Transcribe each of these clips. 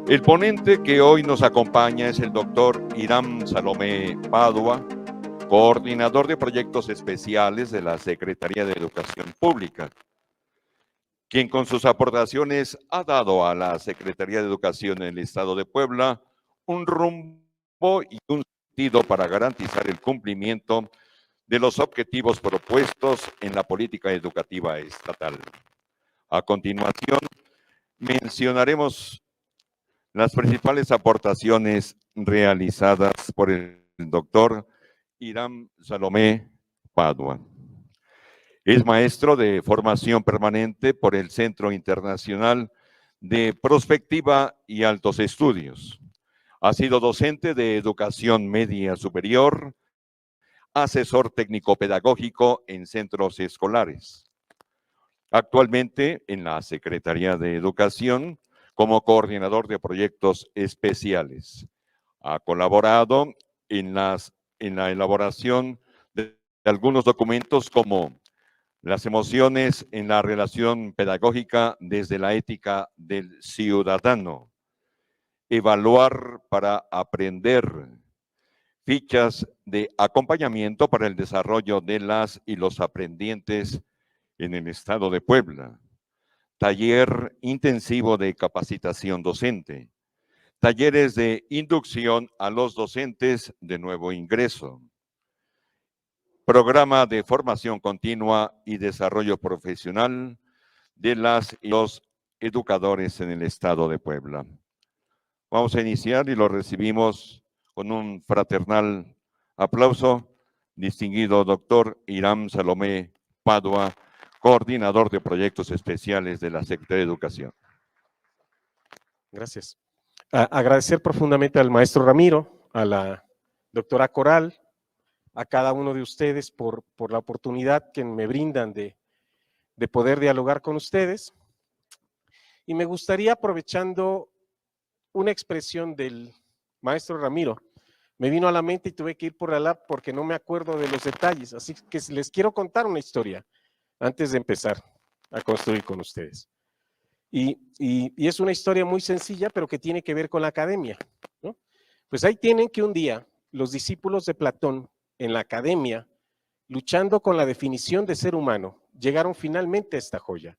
El ponente que hoy nos acompaña es el doctor Hiram Salomé Padua, coordinador de proyectos especiales de la Secretaría de Educación Pública, quien con sus aportaciones ha dado a la Secretaría de Educación en el Estado de Puebla un rumbo y un sentido para garantizar el cumplimiento de los objetivos propuestos en la política educativa estatal. A continuación, mencionaremos las principales aportaciones realizadas por el doctor Hiram Salomé Padua. Es maestro de formación permanente por el Centro Internacional de Prospectiva y Altos Estudios. Ha sido docente de educación media superior, asesor técnico-pedagógico en centros escolares. Actualmente en la Secretaría de Educación como coordinador de proyectos especiales. Ha colaborado en la elaboración de algunos documentos como las emociones en la relación pedagógica desde la ética del ciudadano, evaluar para aprender, fichas de acompañamiento para el desarrollo de las y los aprendientes en el estado de Puebla, taller intensivo de capacitación docente, talleres de inducción a los docentes de nuevo ingreso, programa de formación continua y desarrollo profesional de las y los educadores en el estado de Puebla. Vamos a iniciar y lo recibimos con un fraternal aplauso, distinguido doctor Hiram Salomé Padua, coordinador de proyectos especiales de la Secretaría de Educación. Gracias. Agradecer profundamente al maestro Ramiro, a la doctora Coral, a cada uno de ustedes por la oportunidad que me brindan de poder dialogar con ustedes. Y me gustaría, aprovechando una expresión del maestro Ramiro, me vino a la mente y tuve que ir por el app porque no me acuerdo de los detalles, así que les quiero contar una historia antes de empezar a construir con ustedes. Y es una historia muy sencilla, pero que tiene que ver con la academia, ¿no? Pues ahí tienen que un día los discípulos de Platón en la academia, luchando con la definición de ser humano, llegaron finalmente a esta joya.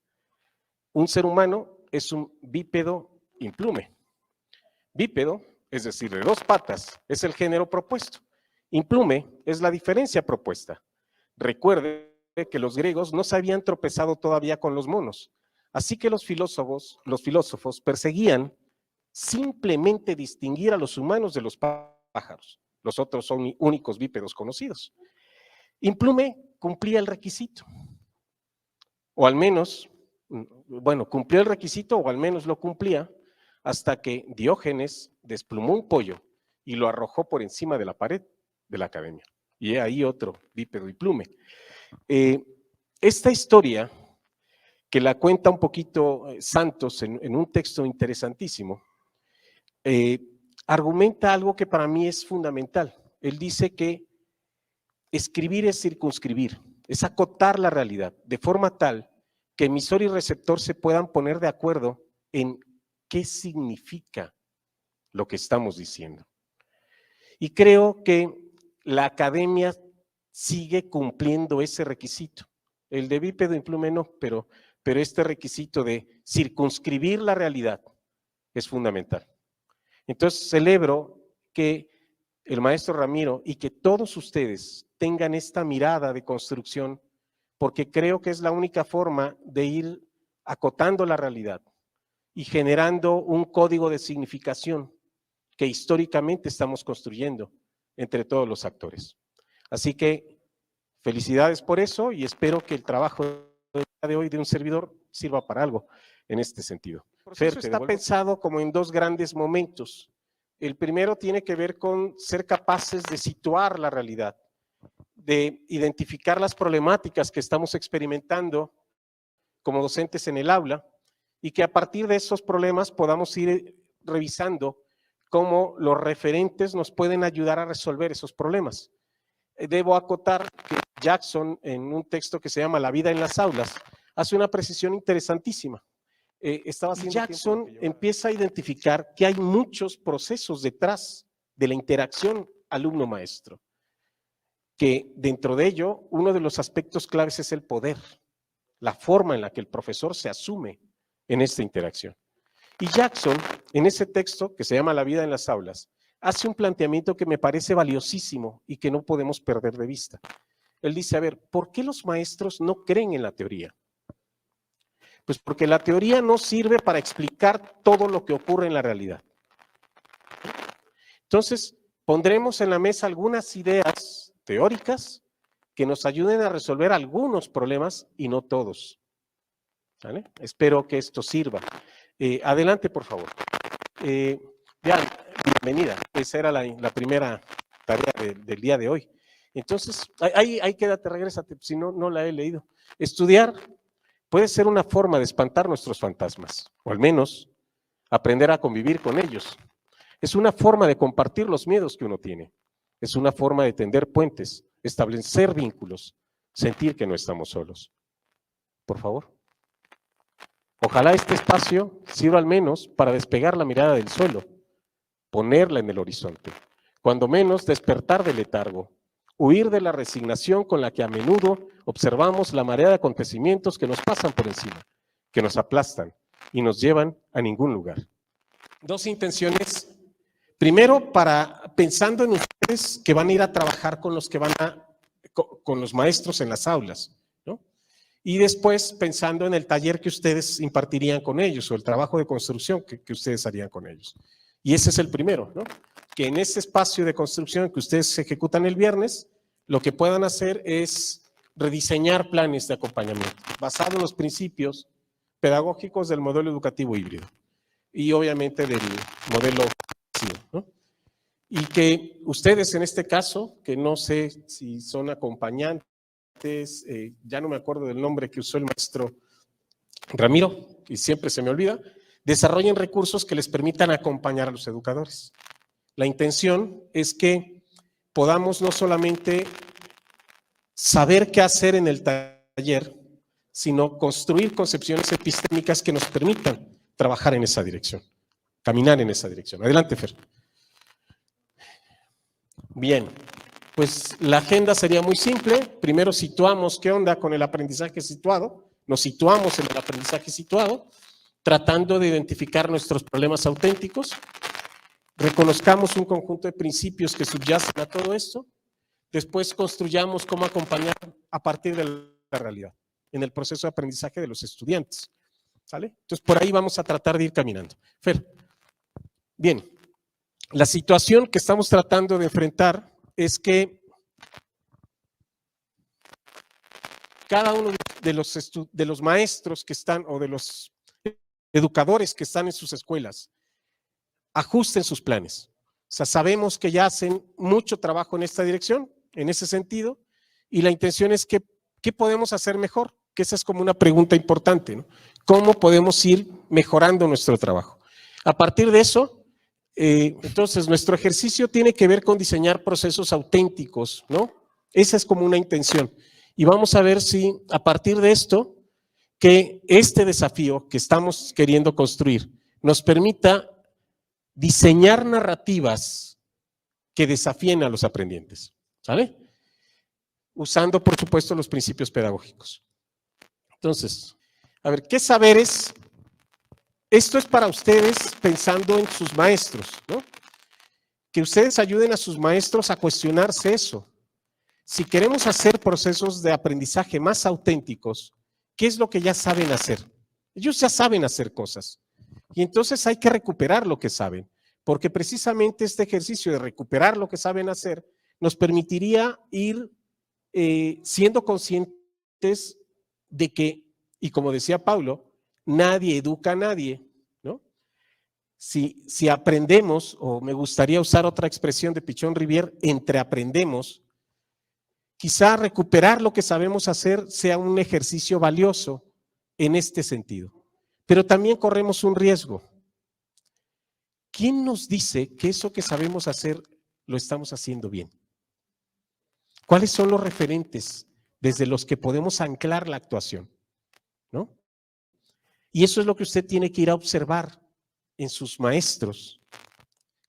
Un ser humano es un bípedo implume. Bípedo, es decir, de dos patas, es el género propuesto. Implume es la diferencia propuesta. Recuerde que los griegos no se habían tropezado todavía con los monos, así que los filósofos perseguían simplemente distinguir a los humanos de los pájaros. Los otros son únicos bípedos conocidos. Implume cumplía el requisito, o al menos, bueno, cumplió el requisito o al menos lo cumplía, hasta que Diógenes desplumó un pollo y lo arrojó por encima de la pared de la academia. Y ahí otro bípedo y plume. Esta historia, que la cuenta un poquito Santos en un texto interesantísimo, argumenta algo que para mí es fundamental. Él dice que escribir es circunscribir, es acotar la realidad, de forma tal que emisor y receptor se puedan poner de acuerdo en qué significa lo que estamos diciendo. Y creo que la academia sigue cumpliendo ese requisito. El de bípedo implume no, pero este requisito de circunscribir la realidad es fundamental. Entonces celebro que el maestro Ramiro y que todos ustedes tengan esta mirada de construcción, porque creo que es la única forma de ir acotando la realidad y generando un código de significación que históricamente estamos construyendo entre todos los actores. Así que felicidades por eso y espero que el trabajo de hoy de un servidor sirva para algo en este sentido. El proceso está pensado como en dos grandes momentos. El primero tiene que ver con ser capaces de situar la realidad, de identificar las problemáticas que estamos experimentando como docentes en el aula y que a partir de esos problemas podamos ir revisando cómo los referentes nos pueden ayudar a resolver esos problemas. Debo acotar que Jackson, en un texto que se llama La vida en las aulas, hace una precisión interesantísima. Jackson empieza a identificar que hay muchos procesos detrás de la interacción alumno-maestro, que dentro de ello uno de los aspectos claves es el poder, la forma en la que el profesor se asume en esta interacción. Y Jackson, en ese texto que se llama La vida en las aulas, hace un planteamiento que me parece valiosísimo y que no podemos perder de vista. Él dice, a ver, ¿por qué los maestros no creen en la teoría? Pues porque la teoría no sirve para explicar todo lo que ocurre en la realidad. Entonces, pondremos en la mesa algunas ideas teóricas que nos ayuden a resolver algunos problemas y no todos. ¿Vale? Espero que esto sirva. Adelante, por favor. Bienvenida. Esa era la primera tarea del día de hoy. Entonces, ahí quédate, regrésate, si no, no la he leído. Estudiar puede ser una forma de espantar nuestros fantasmas, o al menos aprender a convivir con ellos. Es una forma de compartir los miedos que uno tiene. Es una forma de tender puentes, establecer vínculos, sentir que no estamos solos. Por favor. Ojalá este espacio sirva al menos para despegar la mirada del suelo, ponerla en el horizonte, cuando menos despertar del letargo, huir de la resignación con la que a menudo observamos la marea de acontecimientos que nos pasan por encima, que nos aplastan y nos llevan a ningún lugar. Dos intenciones. Primero, pensando en ustedes que van a ir a trabajar con los maestros en las aulas, ¿no? Y después pensando en el taller que ustedes impartirían con ellos o el trabajo de construcción que ustedes harían con ellos. Y ese es el primero, ¿no? Que en ese espacio de construcción que ustedes ejecutan el viernes, lo que puedan hacer es rediseñar planes de acompañamiento basados en los principios pedagógicos del modelo educativo híbrido y obviamente del modelo, ¿no? Y que ustedes en este caso, que no sé si son acompañantes, ya no me acuerdo del nombre que usó el maestro Ramiro, y siempre se me olvida, desarrollen recursos que les permitan acompañar a los educadores. La intención es que podamos no solamente saber qué hacer en el taller, sino construir concepciones epistémicas que nos permitan trabajar en esa dirección, caminar en esa dirección. Adelante, Fer. Bien, pues la agenda sería muy simple. Primero situamos qué onda con el aprendizaje situado, nos situamos en el aprendizaje situado, tratando de identificar nuestros problemas auténticos, reconozcamos un conjunto de principios que subyacen a todo esto, después construyamos cómo acompañar a partir de la realidad en el proceso de aprendizaje de los estudiantes, ¿sale? Entonces, por ahí vamos a tratar de ir caminando. Fer, bien, la situación que estamos tratando de enfrentar es que cada uno de los maestros que están o de los educadores que están en sus escuelas ajusten sus planes. O sea, sabemos que ya hacen mucho trabajo en esta dirección, en ese sentido, y la intención es que, ¿qué podemos hacer mejor? Que esa es como una pregunta importante, ¿no? ¿Cómo podemos ir mejorando nuestro trabajo? A partir de eso, entonces, nuestro ejercicio tiene que ver con diseñar procesos auténticos, ¿no? Esa es como una intención. Y vamos a ver si a partir de esto, que este desafío que estamos queriendo construir nos permita diseñar narrativas que desafíen a los aprendientes, ¿sale? Usando, por supuesto, los principios pedagógicos. Entonces, a ver, ¿qué saberes? Esto es para ustedes pensando en sus maestros, ¿no? Que ustedes ayuden a sus maestros a cuestionarse eso. Si queremos hacer procesos de aprendizaje más auténticos, ¿qué es lo que ya saben hacer? Ellos ya saben hacer cosas. Y entonces hay que recuperar lo que saben, porque precisamente este ejercicio de recuperar lo que saben hacer nos permitiría ir siendo conscientes de que, y como decía Paulo, nadie educa a nadie, ¿no? Si aprendemos, o me gustaría usar otra expresión de Pichón Rivière, entre aprendemos, quizá recuperar lo que sabemos hacer sea un ejercicio valioso en este sentido. Pero también corremos un riesgo. ¿Quién nos dice que eso que sabemos hacer lo estamos haciendo bien? ¿Cuáles son los referentes desde los que podemos anclar la actuación? ¿No? Y eso es lo que usted tiene que ir a observar en sus maestros.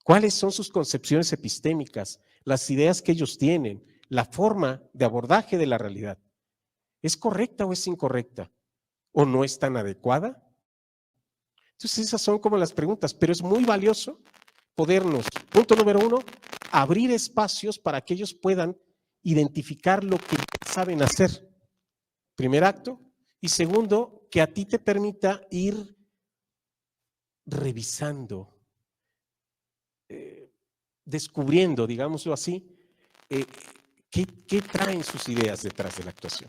¿Cuáles son sus concepciones epistémicas, las ideas que ellos tienen, la forma de abordaje de la realidad? ¿Es correcta o es incorrecta? ¿O no es tan adecuada? Entonces esas son como las preguntas, pero es muy valioso podernos, punto número 1, abrir espacios para que ellos puedan identificar lo que saben hacer. Primer acto. Y segundo, que a ti te permita ir revisando, descubriendo, digámoslo así, qué traen sus ideas detrás de la actuación.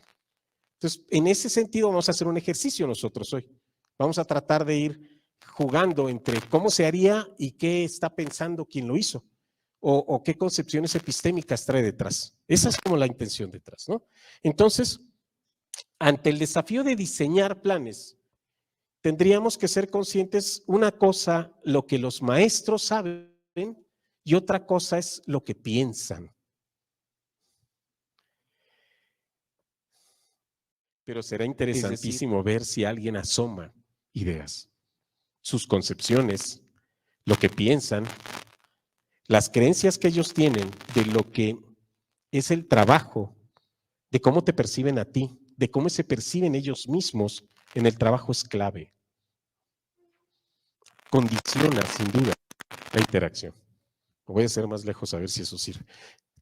Entonces, en ese sentido vamos a hacer un ejercicio nosotros hoy. Vamos a tratar de ir jugando entre cómo se haría y qué está pensando quien lo hizo, o qué concepciones epistémicas trae detrás. Esa es como la intención detrás, ¿no? Entonces, ante el desafío de diseñar planes, tendríamos que ser conscientes, una cosa, lo que los maestros saben, y otra cosa es lo que piensan. Pero será interesantísimo ver si alguien asoma ideas, sus concepciones, lo que piensan, las creencias que ellos tienen de lo que es el trabajo, de cómo te perciben a ti, de cómo se perciben ellos mismos en el trabajo es clave. Condiciona, sin duda, la interacción. Voy a hacer más lejos a ver si eso sirve.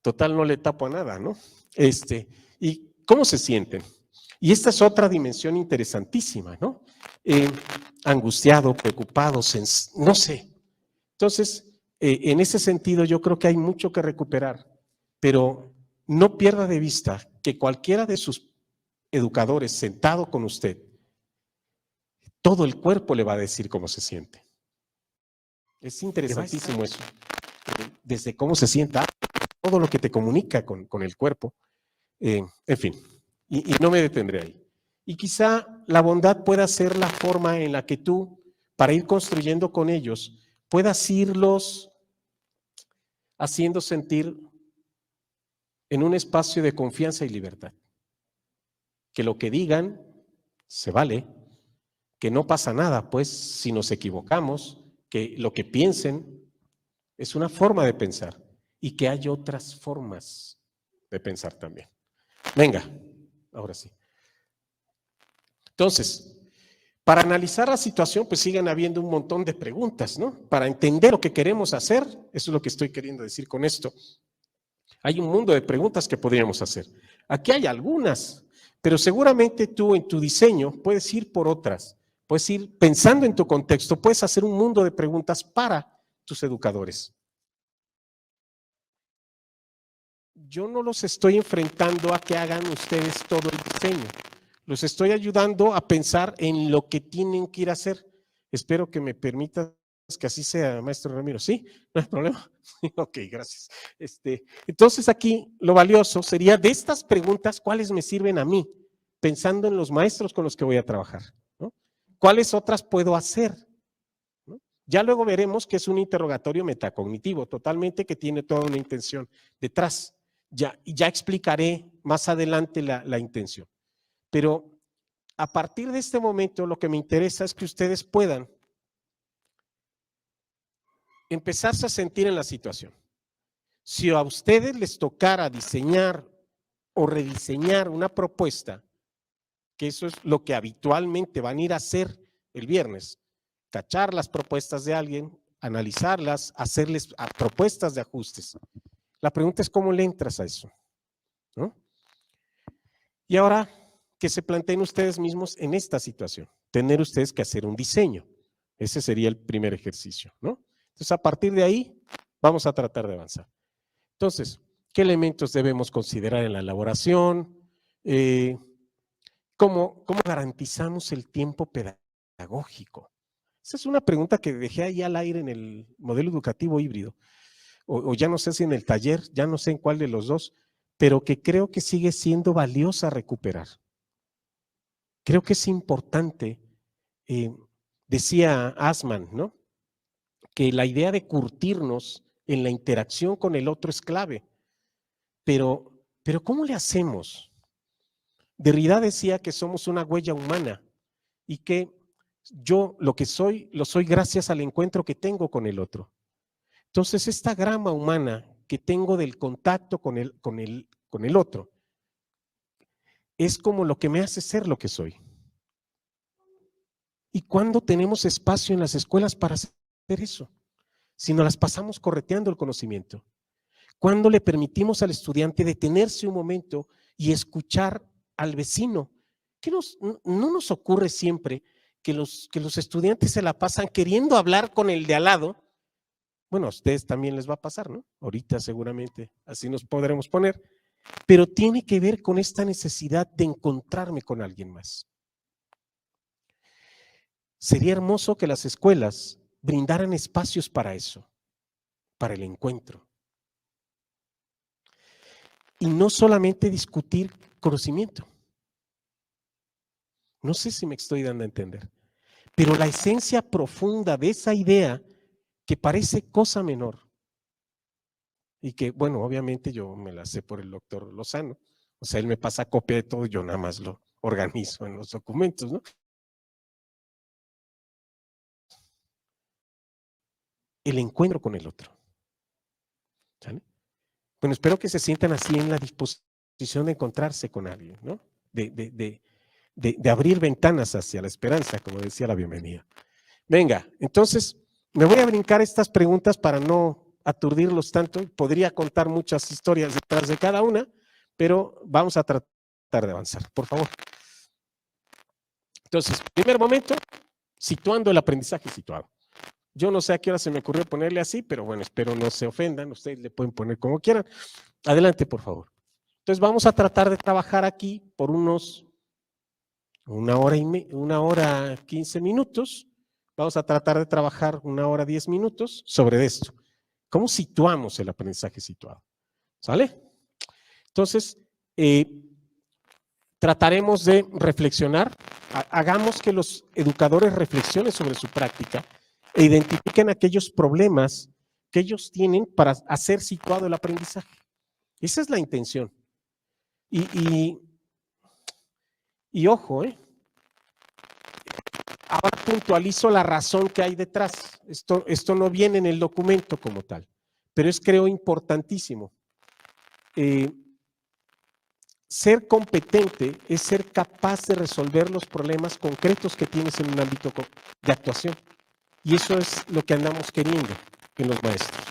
Total, no le tapo a nada, ¿no? ¿Y cómo se sienten? Y esta es otra dimensión interesantísima, ¿no? Angustiado, preocupado, no sé. Entonces, en ese sentido, yo creo que hay mucho que recuperar, pero no pierda de vista que cualquiera de sus educadores sentado con usted, todo el cuerpo le va a decir cómo se siente. Es interesantísimo eso. Desde cómo se sienta, todo lo que te comunica con el cuerpo. En fin, y no me detendré ahí. Y quizá la bondad pueda ser la forma en la que tú, para ir construyendo con ellos, puedas irlos haciendo sentir en un espacio de confianza y libertad. Que lo que digan se vale, que no pasa nada, pues, si nos equivocamos, que lo que piensen es una forma de pensar y que hay otras formas de pensar también. Venga, ahora sí. Entonces, para analizar la situación, pues siguen habiendo un montón de preguntas, ¿no? Para entender lo que queremos hacer, eso es lo que estoy queriendo decir con esto. Hay un mundo de preguntas que podríamos hacer. Aquí hay algunas, pero seguramente tú en tu diseño puedes ir por otras. Puedes ir pensando en tu contexto, puedes hacer un mundo de preguntas para tus educadores. Yo no los estoy enfrentando a que hagan ustedes todo el diseño. Los estoy ayudando a pensar en lo que tienen que ir a hacer. Espero que me permitas que así sea, maestro Ramiro. ¿Sí? ¿No hay problema? Ok, gracias. Entonces aquí lo valioso sería de estas preguntas, ¿cuáles me sirven a mí? Pensando en los maestros con los que voy a trabajar, ¿no? ¿Cuáles otras puedo hacer? ¿No? Ya luego veremos que es un interrogatorio metacognitivo, totalmente, que tiene toda una intención detrás. Ya explicaré más adelante la intención. Pero a partir de este momento lo que me interesa es que ustedes puedan empezarse a sentir en la situación. Si a ustedes les tocara diseñar o rediseñar una propuesta, que eso es lo que habitualmente van a ir a hacer el viernes, cachar las propuestas de alguien, analizarlas, hacerles propuestas de ajustes. La pregunta es cómo le entras a eso, ¿no? Y ahora que se planteen ustedes mismos en esta situación, tener ustedes que hacer un diseño. Ese sería el primer ejercicio, ¿no? Entonces, a partir de ahí, vamos a tratar de avanzar. Entonces, ¿qué elementos debemos considerar en la elaboración? ¿Cómo garantizamos el tiempo pedagógico? Esa es una pregunta que dejé ahí al aire en el modelo educativo híbrido, o ya no sé si en el taller, ya no sé en cuál de los dos, pero que creo que sigue siendo valiosa recuperar. Creo que es importante, decía Assmann, ¿no? Que la idea de curtirnos en la interacción con el otro es clave, pero ¿cómo le hacemos? Derrida decía que somos una huella humana y que Yo lo que soy, lo soy gracias al encuentro que tengo con el otro. Entonces, esta grama humana que tengo del contacto con el otro es como lo que me hace ser lo que soy. ¿Y cuándo tenemos espacio en las escuelas para hacer eso? Si nos las pasamos correteando el conocimiento. ¿Cuándo le permitimos al estudiante detenerse un momento y escuchar al vecino? No nos ocurre siempre que los estudiantes se la pasan queriendo hablar con el de al lado? Bueno, a ustedes también les va a pasar, ¿no? Ahorita seguramente así nos podremos poner, pero tiene que ver con esta necesidad de encontrarme con alguien más. Sería hermoso que las escuelas brindaran espacios para eso, para el encuentro. Y no solamente discutir conocimiento. No sé si me estoy dando a entender, pero la esencia profunda de esa idea que parece cosa menor y que, bueno, obviamente yo me la sé por el doctor Lozano, o sea, él me pasa copia de todo, yo nada más lo organizo en los documentos, ¿no? El encuentro con el otro. ¿Sale? Bueno, espero que se sientan así en la disposición de encontrarse con alguien, ¿no? De abrir ventanas hacia la esperanza, como decía la bienvenida. Venga, entonces me voy a brincar estas preguntas para no aturdirlos tanto. Podría contar muchas historias detrás de cada una, pero vamos a tratar de avanzar, por favor. Entonces, primer momento, situando el aprendizaje situado. Yo no sé a qué hora se me ocurrió ponerle así, pero bueno, espero no se ofendan, ustedes le pueden poner como quieran. Adelante, por favor. Entonces vamos a tratar de trabajar aquí por una hora 15 minutos. Vamos a tratar de trabajar 1 hora 10 minutos sobre esto. ¿Cómo situamos el aprendizaje situado? ¿Sale? Entonces, trataremos de reflexionar. Hagamos que los educadores reflexionen sobre su práctica e identifiquen aquellos problemas que ellos tienen para hacer situado el aprendizaje. Esa es la intención. Y ojo, ahora puntualizo la razón que hay detrás. Esto no viene en el documento como tal, pero es, creo, importantísimo. Ser competente es ser capaz de resolver los problemas concretos que tienes en un ámbito de actuación. Y eso es lo que andamos queriendo en los maestros.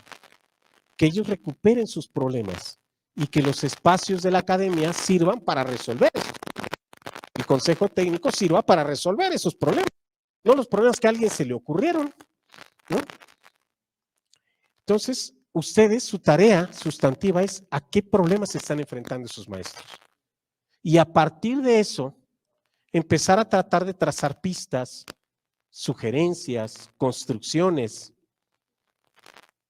Que ellos recuperen sus problemas y que los espacios de la academia sirvan para resolver esos problemas. El consejo técnico sirva para resolver esos problemas, no los problemas que a alguien se le ocurrieron, ¿no? Entonces, ustedes, su tarea sustantiva es a qué problemas se están enfrentando esos maestros. Y a partir de eso, empezar a tratar de trazar pistas, sugerencias, construcciones,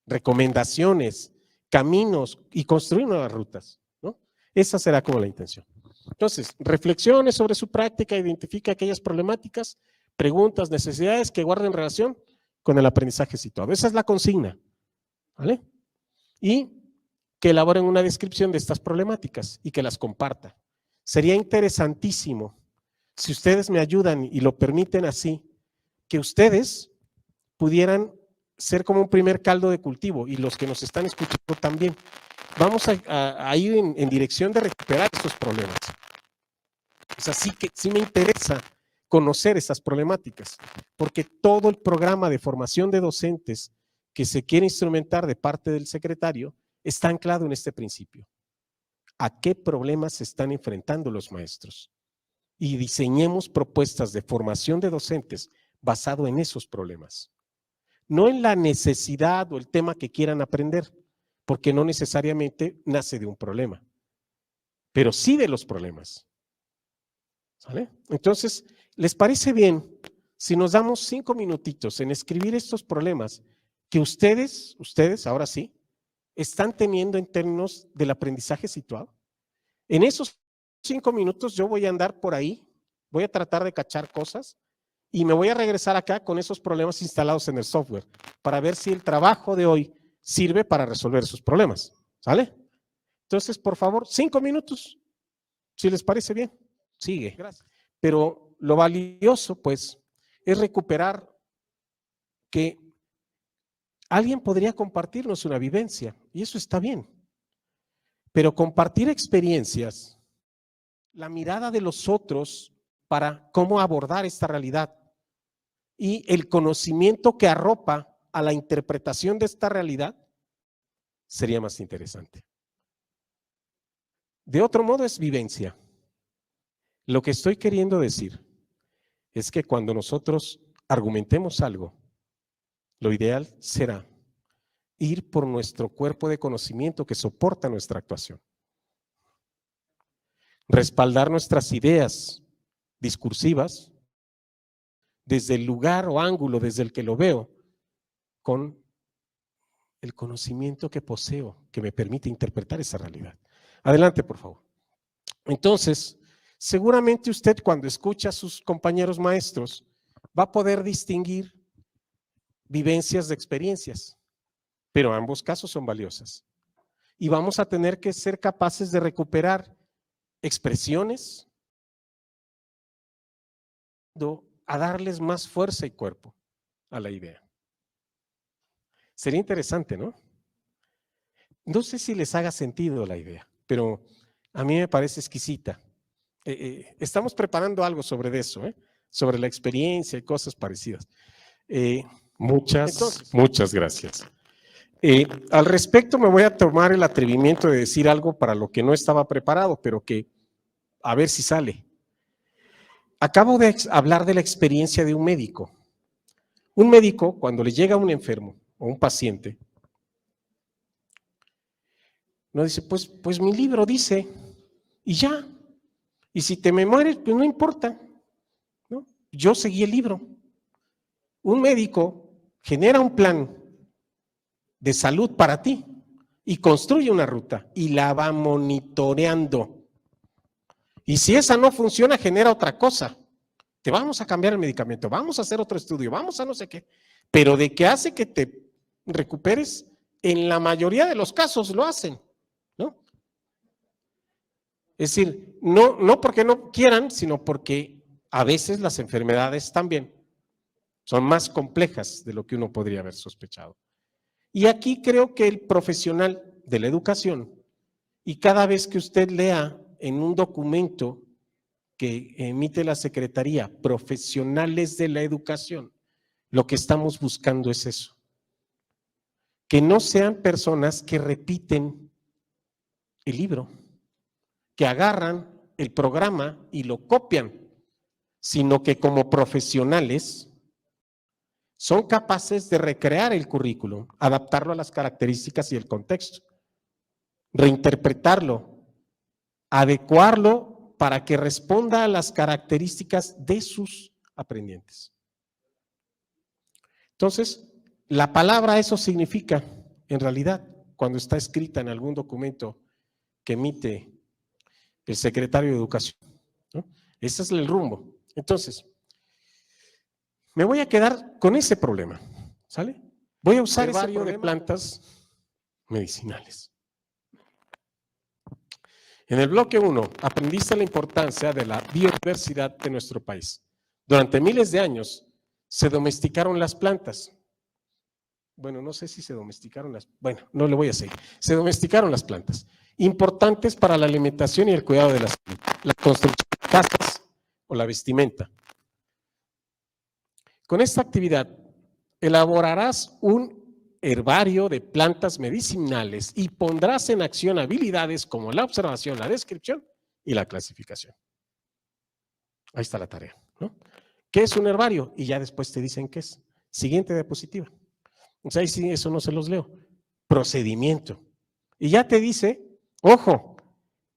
recomendaciones, caminos y construir nuevas rutas, ¿no? Esa será como la intención. Entonces, reflexiones sobre su práctica, identifique aquellas problemáticas, preguntas, necesidades que guarden relación con el aprendizaje situado. Esa es la consigna, ¿vale? Y que elaboren una descripción de estas problemáticas y que las compartan. Sería interesantísimo, si ustedes me ayudan y lo permiten así, que ustedes pudieran ser como un primer caldo de cultivo y los que nos están escuchando también. Vamos a ir en dirección de recuperar estos problemas. O sea, sí me interesa conocer esas problemáticas, porque todo el programa de formación de docentes que se quiere instrumentar de parte del secretario está anclado en este principio. ¿A qué problemas se están enfrentando los maestros? Y diseñemos propuestas de formación de docentes basado en esos problemas. No en la necesidad o el tema que quieran aprender, porque no necesariamente nace de un problema, pero sí de los problemas. ¿Sale? Entonces, ¿les parece bien si nos damos 5 minutitos en escribir estos problemas que ustedes, ahora sí, están teniendo en términos del aprendizaje situado? En esos 5 minutos yo voy a andar por ahí, voy a tratar de cachar cosas y me voy a regresar acá con esos problemas instalados en el software para ver si el trabajo de hoy sirve para resolver esos problemas. ¿Sale? Entonces, por favor, 5 minutos, si les parece bien. Sigue. Gracias. Pero lo valioso, pues, es recuperar que alguien podría compartirnos una vivencia, y eso está bien. Pero compartir experiencias, la mirada de los otros para cómo abordar esta realidad y el conocimiento que arropa a la interpretación de esta realidad sería más interesante. De otro modo es vivencia. Lo que estoy queriendo decir es que cuando nosotros argumentemos algo, lo ideal será ir por nuestro cuerpo de conocimiento que soporta nuestra actuación. Respaldar nuestras ideas discursivas desde el lugar o ángulo desde el que lo veo, con el conocimiento que poseo, que me permite interpretar esa realidad. Adelante, por favor. Entonces, seguramente usted cuando escucha a sus compañeros maestros va a poder distinguir vivencias de experiencias, pero ambos casos son valiosas. Y vamos a tener que ser capaces de recuperar expresiones a darles más fuerza y cuerpo a la idea. Sería interesante, ¿no? No sé si les haga sentido la idea, pero a mí me parece exquisita. Estamos preparando algo sobre eso, sobre la experiencia y cosas parecidas. Muchas gracias. Al respecto me voy a tomar el atrevimiento de decir algo para lo que no estaba preparado, pero que a ver si sale. Acabo de hablar de la experiencia de un médico. Un médico, cuando le llega a un enfermo o un paciente, no dice, pues mi libro dice, y ya. Y si te me mueres, pues no importa, ¿no? Yo seguí el libro. Un médico genera un plan de salud para ti y construye una ruta y la va monitoreando. Y si esa no funciona, genera otra cosa. Te vamos a cambiar el medicamento, vamos a hacer otro estudio, vamos a no sé qué. Pero de que hace que te recuperes, en la mayoría de los casos lo hacen, ¿no? Es decir, no porque no quieran, sino porque a veces las enfermedades también son más complejas de lo que uno podría haber sospechado. Y aquí creo que el profesional de la educación, y cada vez que usted lea en un documento que emite la Secretaría, profesionales de la educación, lo que estamos buscando es eso. Que no sean personas que repiten el libro, que agarran el programa y lo copian, sino que como profesionales son capaces de recrear el currículum, adaptarlo a las características y el contexto, reinterpretarlo, adecuarlo para que responda a las características de sus aprendientes. Entonces, la palabra eso significa, en realidad, cuando está escrita en algún documento que emite el secretario de Educación, ¿no? Ese es el rumbo. Entonces, me voy a quedar con ese problema, ¿sale? Voy a usar herbario de plantas medicinales. En el bloque 1, aprendiste la importancia de la biodiversidad de nuestro país. Durante miles de años se domesticaron las plantas. Bueno, no sé si se domesticaron las, bueno, no le voy a seguir. Se domesticaron las plantas, importantes para la alimentación y el cuidado de la salud, la construcción de casas o la vestimenta. Con esta actividad elaborarás un herbario de plantas medicinales y pondrás en acción habilidades como la observación, la descripción y la clasificación. Ahí está la tarea, ¿no? ¿Qué es un herbario? Y ya después te dicen qué es. Siguiente diapositiva. O sea, ahí sí, eso no se los leo. Procedimiento. Y ya te dice, ojo,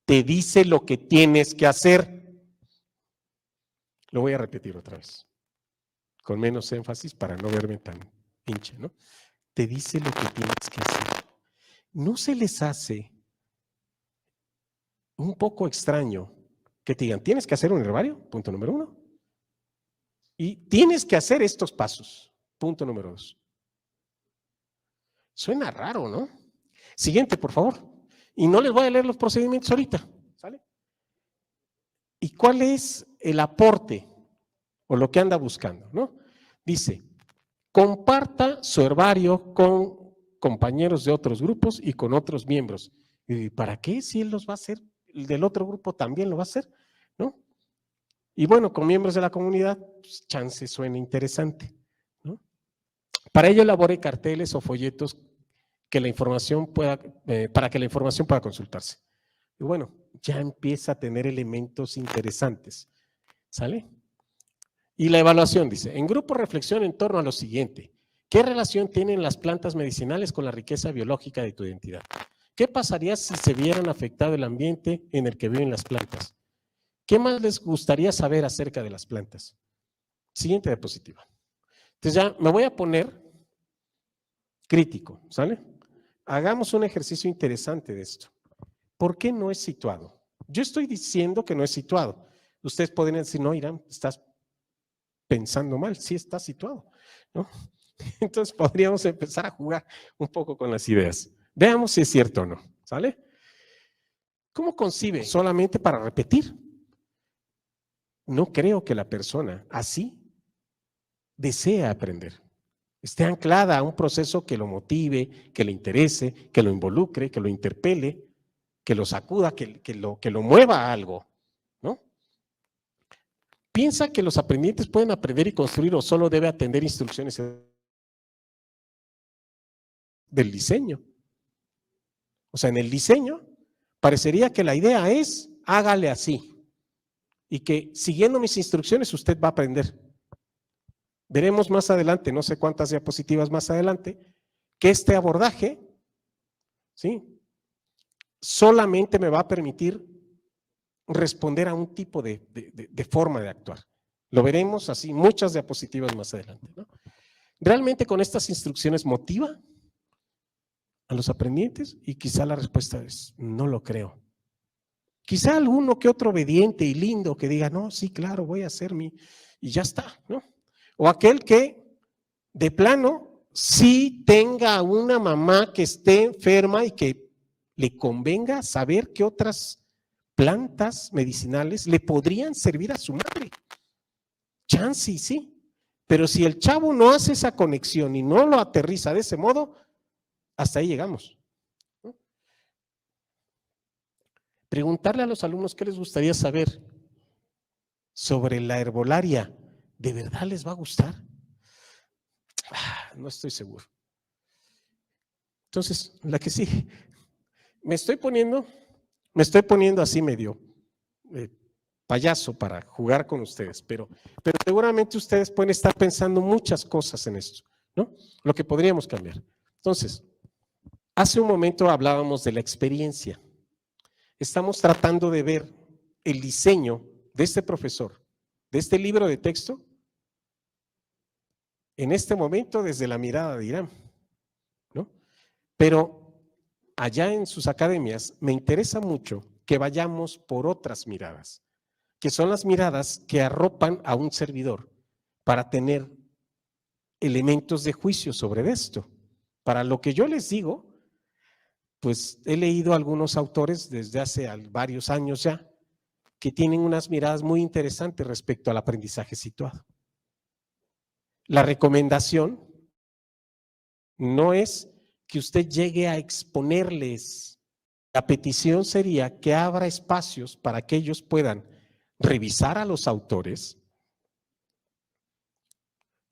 te dice lo que tienes que hacer. Lo voy a repetir otra vez, con menos énfasis para no verme tan hinche, ¿no? Te dice lo que tienes que hacer. ¿No se les hace un poco extraño que te digan, tienes que hacer un herbario? Punto número 1. Y tienes que hacer estos pasos. Punto número 2. Suena raro, ¿no? Siguiente, por favor. Y no les voy a leer los procedimientos ahorita, ¿sale? ¿Y cuál es el aporte o lo que anda buscando, ¿no? Dice, comparta su herbario con compañeros de otros grupos y con otros miembros. ¿Y para qué? Si él los va a hacer, el del otro grupo también lo va a hacer, ¿no? Y bueno, con miembros de la comunidad, pues, chance suena interesante, ¿no? Para ello elabore carteles o folletos que la información pueda, para que la información pueda consultarse. Y bueno, ya empieza a tener elementos interesantes, ¿sale? Y la evaluación dice, en grupo reflexión en torno a lo siguiente. ¿Qué relación tienen las plantas medicinales con la riqueza biológica de tu identidad? ¿Qué pasaría si se vieran afectado el ambiente en el que viven las plantas? ¿Qué más les gustaría saber acerca de las plantas? Siguiente diapositiva. Entonces ya me voy a poner crítico, ¿sale? Hagamos un ejercicio interesante de esto. ¿Por qué no es situado? Yo estoy diciendo que no es situado. Ustedes podrían decir, no, Irán, estás pensando mal, sí está situado, ¿no? Entonces podríamos empezar a jugar un poco con las ideas. Veamos si es cierto o no, ¿sale? ¿Cómo concibe? Solamente para repetir. No creo que la persona así desea aprender. Esté anclada a un proceso que lo motive, que le interese, que lo involucre, que lo interpele, que lo sacuda, que lo mueva a algo, ¿no? Piensa que los aprendientes pueden aprender y construir o solo debe atender instrucciones del diseño. O sea, en el diseño parecería que la idea es hágale así y que siguiendo mis instrucciones usted va a aprender. Veremos más adelante, no sé cuántas diapositivas más adelante, que este abordaje, ¿sí?, solamente me va a permitir responder a un tipo de forma de actuar. Lo veremos así, muchas diapositivas más adelante, ¿no? ¿Realmente con estas instrucciones motiva a los aprendientes? Y quizá la respuesta es, no lo creo. Quizá alguno que otro obediente y lindo que diga, no, sí, claro, voy a hacer y ya está, ¿no? O aquel que de plano sí tenga una mamá que esté enferma y que le convenga saber qué otras plantas medicinales le podrían servir a su madre. Chance, sí. Pero si el chavo no hace esa conexión y no lo aterriza de ese modo, hasta ahí llegamos, ¿no? Preguntarle a los alumnos qué les gustaría saber sobre la herbolaria, ¿de verdad les va a gustar? No estoy seguro. Entonces, la que sí, me estoy poniendo así medio payaso para jugar con ustedes, pero seguramente ustedes pueden estar pensando muchas cosas en esto, ¿no? Lo que podríamos cambiar. Entonces, hace un momento hablábamos de la experiencia. Estamos tratando de ver el diseño de este profesor, de este libro de texto, en este momento desde la mirada de Irán, ¿no? Pero allá en sus academias me interesa mucho que vayamos por otras miradas, que son las miradas que arropan a un servidor para tener elementos de juicio sobre esto. Para lo que yo les digo, pues he leído algunos autores desde hace varios años ya que tienen unas miradas muy interesantes respecto al aprendizaje situado. La recomendación no es que usted llegue a exponerles. La petición sería que abra espacios para que ellos puedan revisar a los autores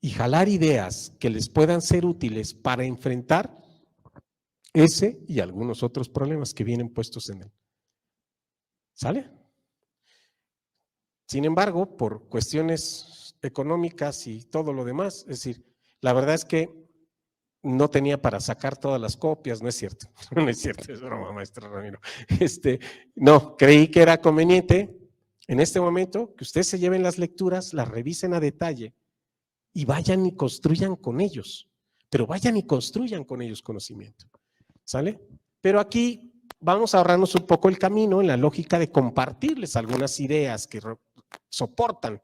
y jalar ideas que les puedan ser útiles para enfrentar ese y algunos otros problemas que vienen puestos en él. ¿Sale? Sin embargo, por cuestiones económicas y todo lo demás, es decir, la verdad es que no tenía para sacar todas las copias, no es cierto, no es cierto, es broma, maestro Ramiro. No, creí que era conveniente en este momento que ustedes se lleven las lecturas, las revisen a detalle y vayan y construyan con ellos, pero vayan y construyan con ellos conocimiento, ¿sale? Pero aquí vamos a ahorrarnos un poco el camino en la lógica de compartirles algunas ideas que soportan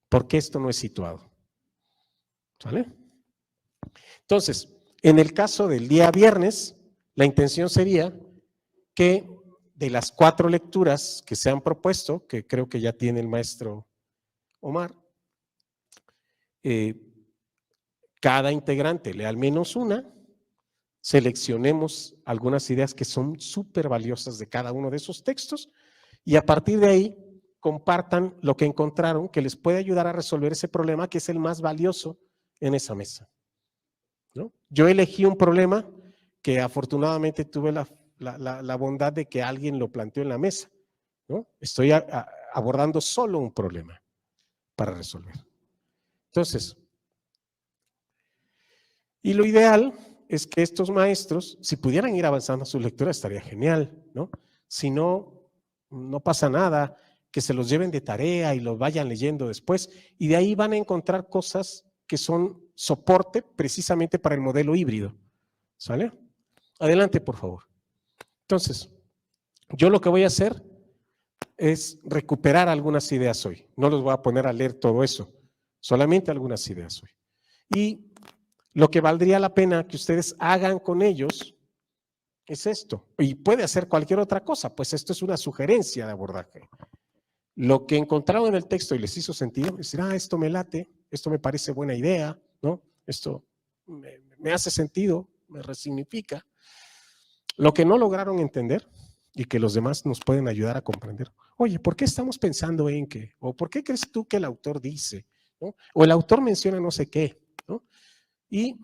por qué esto no es situado, ¿sale? Entonces, en el caso del día viernes, la intención sería que de las 4 lecturas que se han propuesto, que creo que ya tiene el maestro Omar, cada integrante lea al menos una, seleccionemos algunas ideas que son súper valiosas de cada uno de esos textos y a partir de ahí compartan lo que encontraron que les puede ayudar a resolver ese problema que es el más valioso en esa mesa, ¿no? Yo elegí un problema que afortunadamente tuve la bondad de que alguien lo planteó en la mesa, ¿no? Estoy abordando solo un problema para resolver. Entonces, y lo ideal es que estos maestros, si pudieran ir avanzando a su lectura, estaría genial, ¿no? Si no, no pasa nada, que se los lleven de tarea y los vayan leyendo después, y de ahí van a encontrar cosas que son soporte precisamente para el modelo híbrido, ¿sale? Adelante, por favor. Entonces, yo lo que voy a hacer es recuperar algunas ideas hoy. No los voy a poner a leer todo eso, solamente algunas ideas hoy. Y lo que valdría la pena que ustedes hagan con ellos es esto. Y puede hacer cualquier otra cosa, pues esto es una sugerencia de abordaje. Lo que encontraron en el texto y les hizo sentido, es decir, esto me late, esto me parece buena idea, ¿no? Esto me hace sentido, me resignifica. Lo que no lograron entender y que los demás nos pueden ayudar a comprender. Oye, ¿por qué estamos pensando en qué? ¿O por qué crees tú que el autor dice? ¿No? O el autor menciona no sé qué, ¿no? Y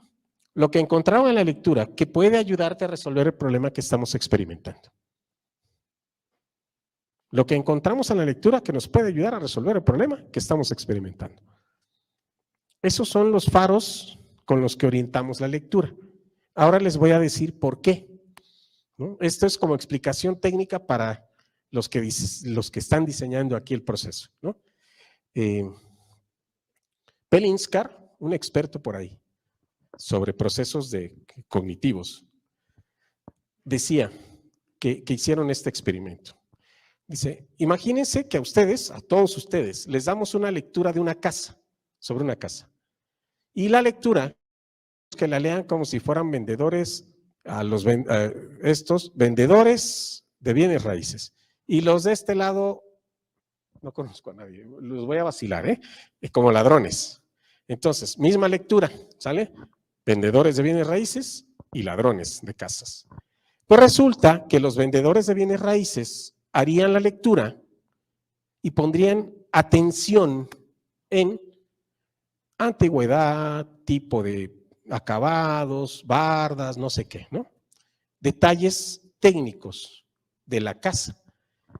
lo que encontraron en la lectura que puede ayudarte a resolver el problema que estamos experimentando. Lo que encontramos en la lectura que nos puede ayudar a resolver el problema que estamos experimentando. Esos son los faros con los que orientamos la lectura. Ahora les voy a decir por qué, ¿no? Esto es como explicación técnica para los que están diseñando aquí el proceso, ¿no? Pelinskar, un experto por ahí, sobre procesos cognitivos, decía que hicieron este experimento. Dice, imagínense que a ustedes, a todos ustedes, les damos una lectura de una casa, sobre una casa. Y la lectura, que la lean como si fueran vendedores, estos vendedores de bienes raíces. Y los de este lado, no conozco a nadie, los voy a vacilar, como ladrones. Entonces, misma lectura, ¿sale? Vendedores de bienes raíces y ladrones de casas. Pues resulta que los vendedores de bienes raíces harían la lectura y pondrían atención en antigüedad, tipo de acabados, bardas, no sé qué, ¿no? Detalles técnicos de la casa.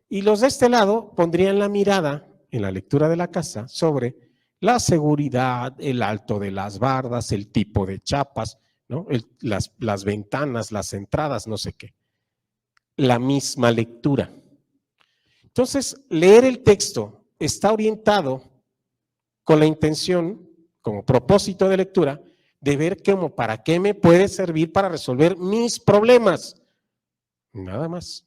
Y los de este lado pondrían la mirada en la lectura de la casa sobre la seguridad, el alto de las bardas, el tipo de chapas, ¿no? Las ventanas, las entradas, no sé qué. La misma lectura. Entonces, leer el texto está orientado con la intención, como propósito de lectura, de ver cómo, para qué me puede servir para resolver mis problemas. Nada más.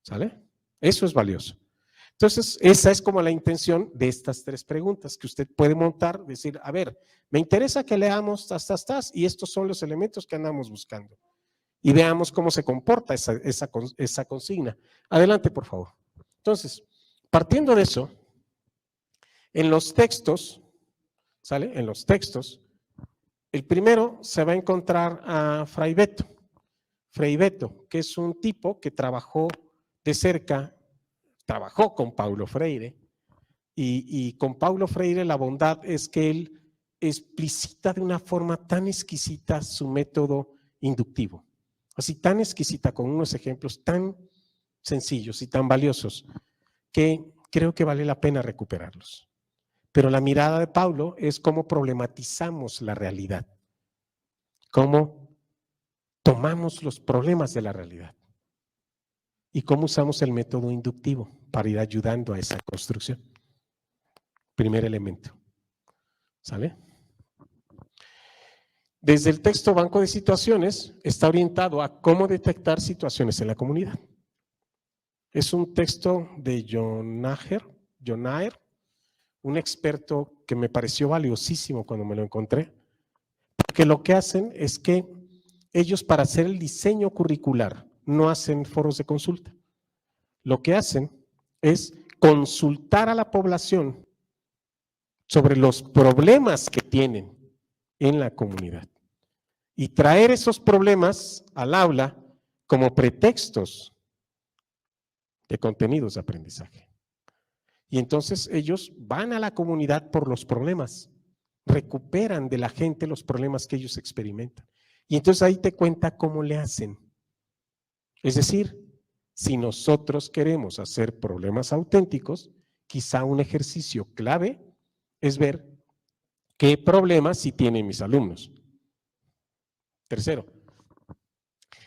¿Sale? Eso es valioso. Entonces, esa es como la intención de estas tres preguntas que usted puede montar, decir, a ver, me interesa que leamos y estos son los elementos que andamos buscando. Y veamos cómo se comporta esa consigna. Adelante, por favor. Entonces, partiendo de eso, en los textos, ¿sale? En los textos, el primero se va a encontrar a Fray Beto. Fray Beto, que es un tipo que trabajó de cerca, trabajó con Paulo Freire, y con Paulo Freire la bondad es que él explicita de una forma tan exquisita su método inductivo. Así tan exquisita, con unos ejemplos tan sencillos y tan valiosos, que creo que vale la pena recuperarlos. Pero la mirada de Paulo es cómo problematizamos la realidad, cómo tomamos los problemas de la realidad y cómo usamos el método inductivo para ir ayudando a esa construcción. Primer elemento. ¿Sale? Desde el texto Banco de Situaciones está orientado a cómo detectar situaciones en la comunidad. Es un texto de John Nair, un experto que me pareció valiosísimo cuando me lo encontré, porque lo que hacen es que ellos, para hacer el diseño curricular, no hacen foros de consulta. Lo que hacen es consultar a la población sobre los problemas que tienen en la comunidad y traer esos problemas al aula como pretextos de contenidos de aprendizaje. Y entonces ellos van a la comunidad por los problemas, recuperan de la gente los problemas que ellos experimentan. Y entonces ahí te cuenta cómo le hacen. Es decir, si nosotros queremos hacer problemas auténticos, quizá un ejercicio clave es ver qué problemas sí tienen mis alumnos. Tercero,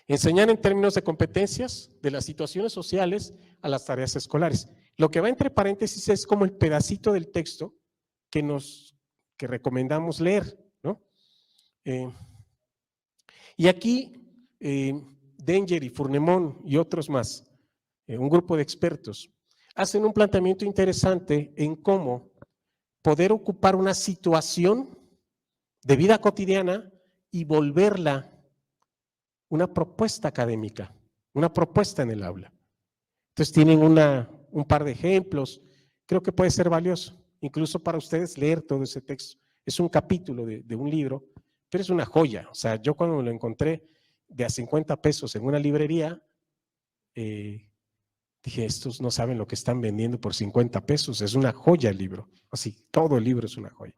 enseñar en términos de competencias de las situaciones sociales a las tareas escolares. Lo que va entre paréntesis es como el pedacito del texto que recomendamos leer, ¿no? Y aquí Danger y Fournemont y otros más, un grupo de expertos, hacen un planteamiento interesante en cómo poder ocupar una situación de vida cotidiana y volverla una propuesta académica, una propuesta en el aula. Entonces tienen un par de ejemplos, creo que puede ser valioso, incluso para ustedes leer todo ese texto. Es un capítulo de un libro, pero es una joya. O sea, yo cuando lo encontré de a 50 pesos en una librería, dije, estos no saben lo que están vendiendo por 50 pesos, es una joya el libro. Así, todo el libro es una joya.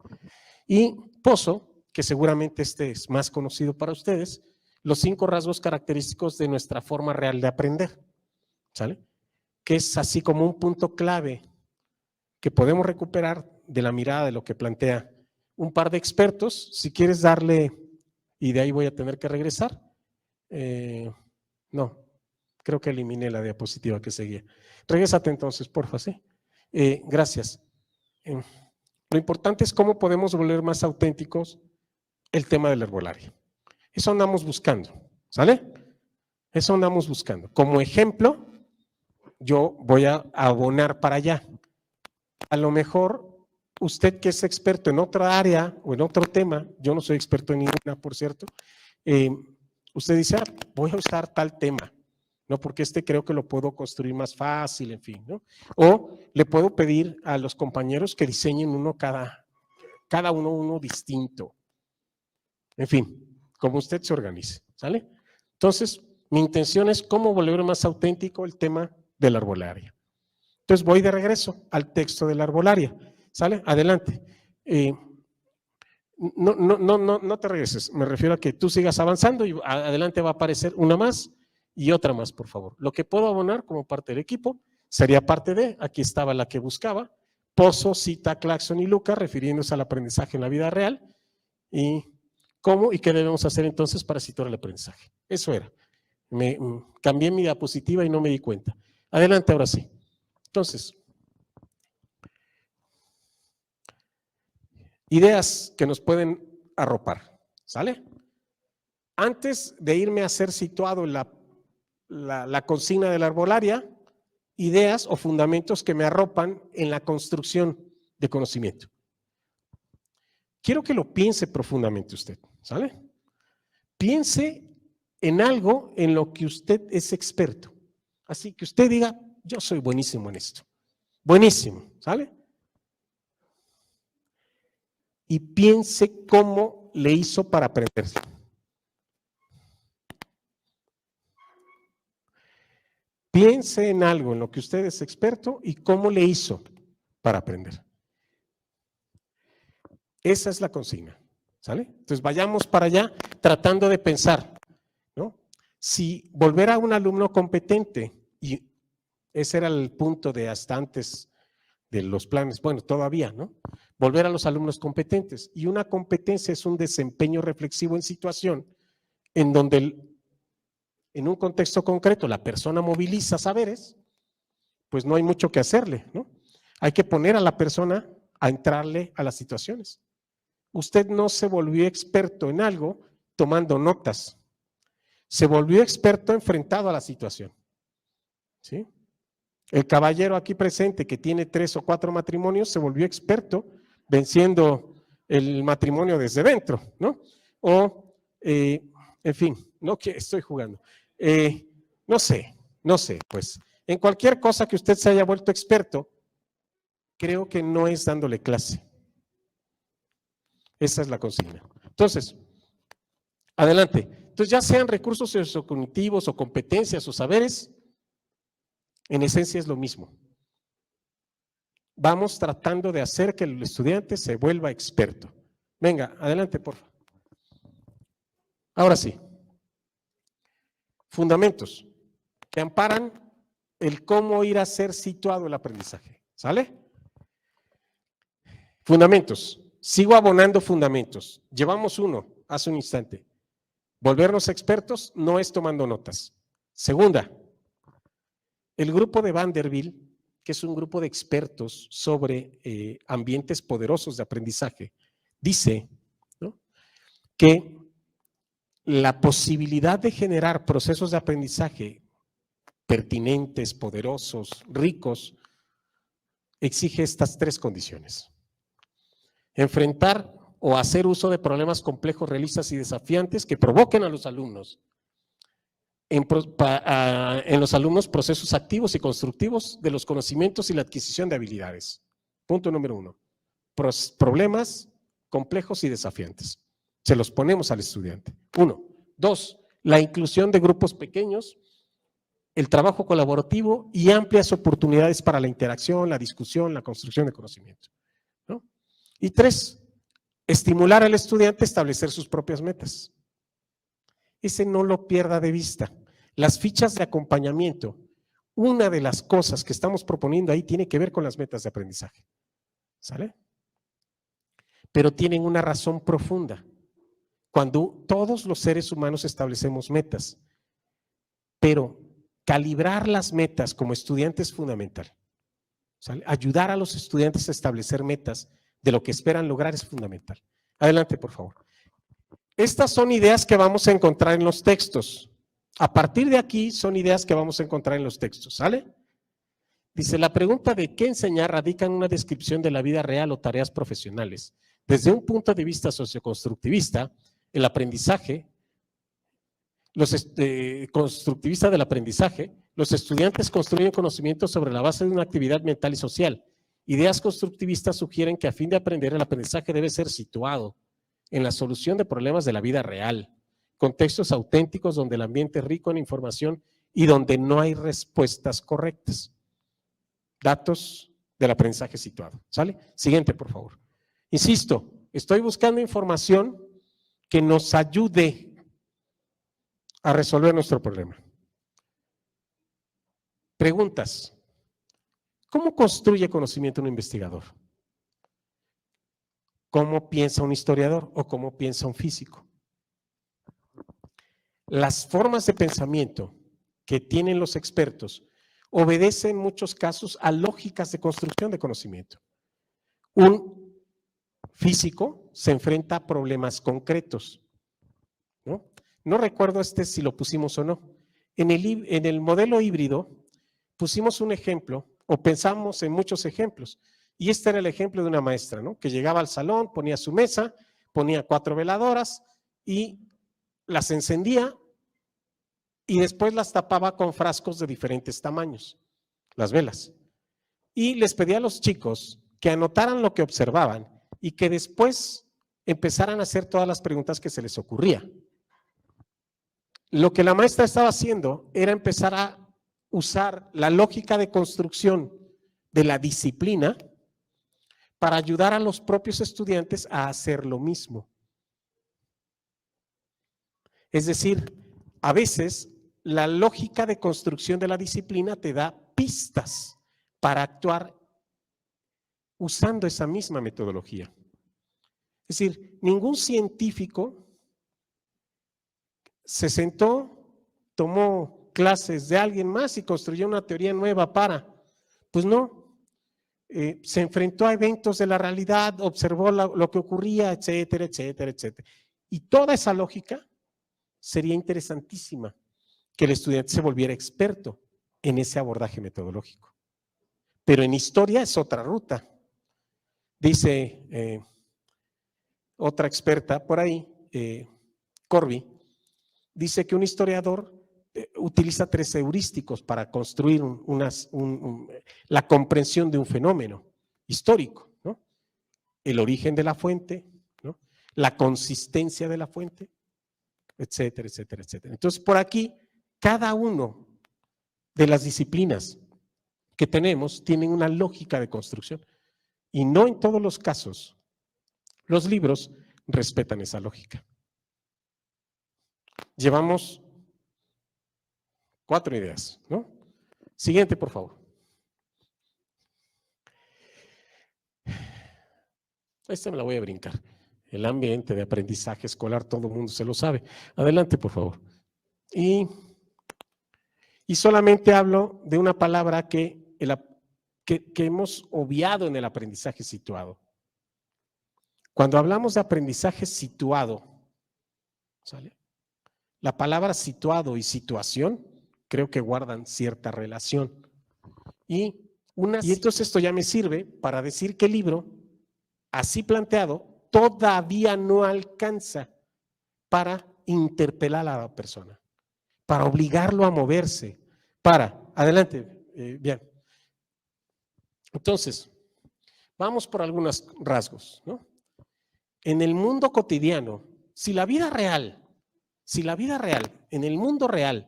Y Pozo, que seguramente este es más conocido para ustedes, los 5 rasgos característicos de nuestra forma real de aprender, ¿sale? Que es así como un punto clave que podemos recuperar de la mirada de lo que plantea un par de expertos. Si quieres darle, y de ahí voy a tener que regresar, no, creo que eliminé la diapositiva que seguía. Regrésate entonces, porfa, ¿sí? Gracias. Lo importante es cómo podemos volver más auténticos el tema del herbolario. Eso andamos buscando, ¿sale? Eso andamos buscando. Como ejemplo, yo voy a abonar para allá. A lo mejor usted que es experto en otra área o en otro tema, yo no soy experto en ninguna, por cierto, usted dice, voy a usar tal tema, ¿no? Porque creo que lo puedo construir más fácil, en fin, ¿no? O le puedo pedir a los compañeros que diseñen uno cada uno distinto. En fin, como usted se organice, ¿sale? Entonces, mi intención es cómo volver más auténtico el tema de la arbolaria. Entonces, voy de regreso al texto de la arbolaria, ¿sale? Adelante. No te regreses, me refiero a que tú sigas avanzando y adelante va a aparecer una más y otra más, por favor. Lo que puedo abonar como parte del equipo sería parte de, aquí estaba la que buscaba, Pozo, Cita, Claxon y Luca, refiriéndose al aprendizaje en la vida real y cómo y qué debemos hacer entonces para situar el aprendizaje. Eso era. Cambié mi diapositiva y no me di cuenta. Adelante, ahora sí. Entonces, ideas que nos pueden arropar, ¿sale? Antes de irme a ser situado en la consigna de la arbolaria, ideas o fundamentos que me arropan en la construcción de conocimiento. Quiero que lo piense profundamente usted, ¿sale? Piense en algo en lo que usted es experto. Así que usted diga, yo soy buenísimo en esto. Buenísimo, ¿sale? Y piense cómo le hizo para aprender. Piense en algo en lo que usted es experto y cómo le hizo para aprender. Esa es la consigna, ¿sale? Entonces vayamos para allá tratando de pensar, ¿no? Si volver a un alumno competente, y ese era el punto de hasta antes de los planes, bueno, todavía, ¿no? Volver a los alumnos competentes. Y una competencia es un desempeño reflexivo en situación en donde en un contexto concreto la persona moviliza saberes, pues no hay mucho que hacerle, ¿no? Hay que poner a la persona a entrarle a las situaciones. Usted no se volvió experto en algo tomando notas, se volvió experto enfrentado a la situación, ¿sí? El caballero aquí presente que tiene 3 o 4 matrimonios se volvió experto venciendo el matrimonio desde dentro, ¿no? O, en fin, no que estoy jugando. No sé, pues en cualquier cosa que usted se haya vuelto experto, creo que no es dándole clase. Esa es la consigna. Entonces, adelante. Entonces, ya sean recursos sociocognitivos o competencias o saberes, en esencia es lo mismo. Vamos tratando de hacer que el estudiante se vuelva experto. Venga, adelante, por favor. Ahora sí. Fundamentos que amparan el cómo ir a ser situado el aprendizaje. ¿Sale? Fundamentos. Sigo abonando fundamentos. Llevamos uno hace un instante. Volvernos expertos no es tomando notas. Segunda, el grupo de Vanderbilt, que es un grupo de expertos sobre ambientes poderosos de aprendizaje, dice, ¿no?, que la posibilidad de generar procesos de aprendizaje pertinentes, poderosos, ricos, exige estas tres condiciones. Enfrentar o hacer uso de problemas complejos, realistas y desafiantes que provoquen a los alumnos, en los alumnos procesos activos y constructivos de los conocimientos y la adquisición de habilidades. Punto número 1. Problemas complejos y desafiantes. Se los ponemos al estudiante. 1. 2. La inclusión de grupos pequeños, el trabajo colaborativo y amplias oportunidades para la interacción, la discusión, la construcción de conocimiento, ¿no? Y 3. Estimular al estudiante a establecer sus propias metas. Ese no lo pierda de vista. Las fichas de acompañamiento, una de las cosas que estamos proponiendo ahí tiene que ver con las metas de aprendizaje. ¿Sale? Pero tienen una razón profunda. Cuando todos los seres humanos establecemos metas, pero calibrar las metas como estudiante es fundamental. ¿Sale? Ayudar a los estudiantes a establecer metas de lo que esperan lograr es fundamental. Adelante, por favor. Estas son ideas que vamos a encontrar en los textos. A partir de aquí son ideas que vamos a encontrar en los textos, ¿sale? Dice, la pregunta de qué enseñar radica en una descripción de la vida real o tareas profesionales. Desde un punto de vista socioconstructivista, el aprendizaje, constructivista del aprendizaje, los estudiantes construyen conocimientos sobre la base de una actividad mental y social. Ideas constructivistas sugieren que a fin de aprender, el aprendizaje debe ser situado en la solución de problemas de la vida real, contextos auténticos donde el ambiente es rico en información y donde no hay respuestas correctas. Datos del aprendizaje situado. ¿Sale? Siguiente, por favor. Insisto, estoy buscando información que nos ayude a resolver nuestro problema. Preguntas. ¿Cómo construye conocimiento un investigador? ¿Cómo piensa un historiador o cómo piensa un físico? Las formas de pensamiento que tienen los expertos obedecen en muchos casos a lógicas de construcción de conocimiento. Un físico se enfrenta a problemas concretos, ¿no? No recuerdo si lo pusimos o no. En el modelo híbrido pusimos un ejemplo, o pensamos en muchos ejemplos, y este era el ejemplo de una maestra, ¿no?, que llegaba al salón, ponía su mesa, ponía 4 veladoras y las encendía y después las tapaba con frascos de diferentes tamaños, las velas. Y les pedía a los chicos que anotaran lo que observaban y que después empezaran a hacer todas las preguntas que se les ocurría. Lo que la maestra estaba haciendo era empezar a usar la lógica de construcción de la disciplina para ayudar a los propios estudiantes a hacer lo mismo. Es decir, a veces la lógica de construcción de la disciplina te da pistas para actuar usando esa misma metodología. Es decir, ningún científico se sentó, tomó clases de alguien más y construyó una teoría nueva para, pues no, se enfrentó a eventos de la realidad, observó lo que ocurría, etcétera, etcétera, etcétera. Y toda esa lógica sería interesantísima que el estudiante se volviera experto en ese abordaje metodológico. Pero en historia es otra ruta. Dice otra experta por ahí, Corby, dice que un historiador utiliza 3 heurísticos para construir la comprensión de un fenómeno histórico, ¿no? El origen de la fuente, ¿no?, la consistencia de la fuente, etcétera, etcétera, etcétera. Entonces, por aquí, cada uno de las disciplinas que tenemos tienen una lógica de construcción y no en todos los casos los libros respetan esa lógica. Llevamos 4 ideas, ¿no? Siguiente, por favor. Esta me la voy a brincar. El ambiente de aprendizaje escolar, todo el mundo se lo sabe. Adelante, por favor. Y solamente hablo de una palabra que hemos obviado en el aprendizaje situado. Cuando hablamos de aprendizaje situado, ¿sale? La palabra situado y situación creo que guardan cierta relación. Y entonces esto ya me sirve para decir que el libro, así planteado, todavía no alcanza para interpelar a la persona, para obligarlo a moverse, adelante, bien. Entonces, vamos por algunos rasgos, ¿no? En el mundo cotidiano, en el mundo real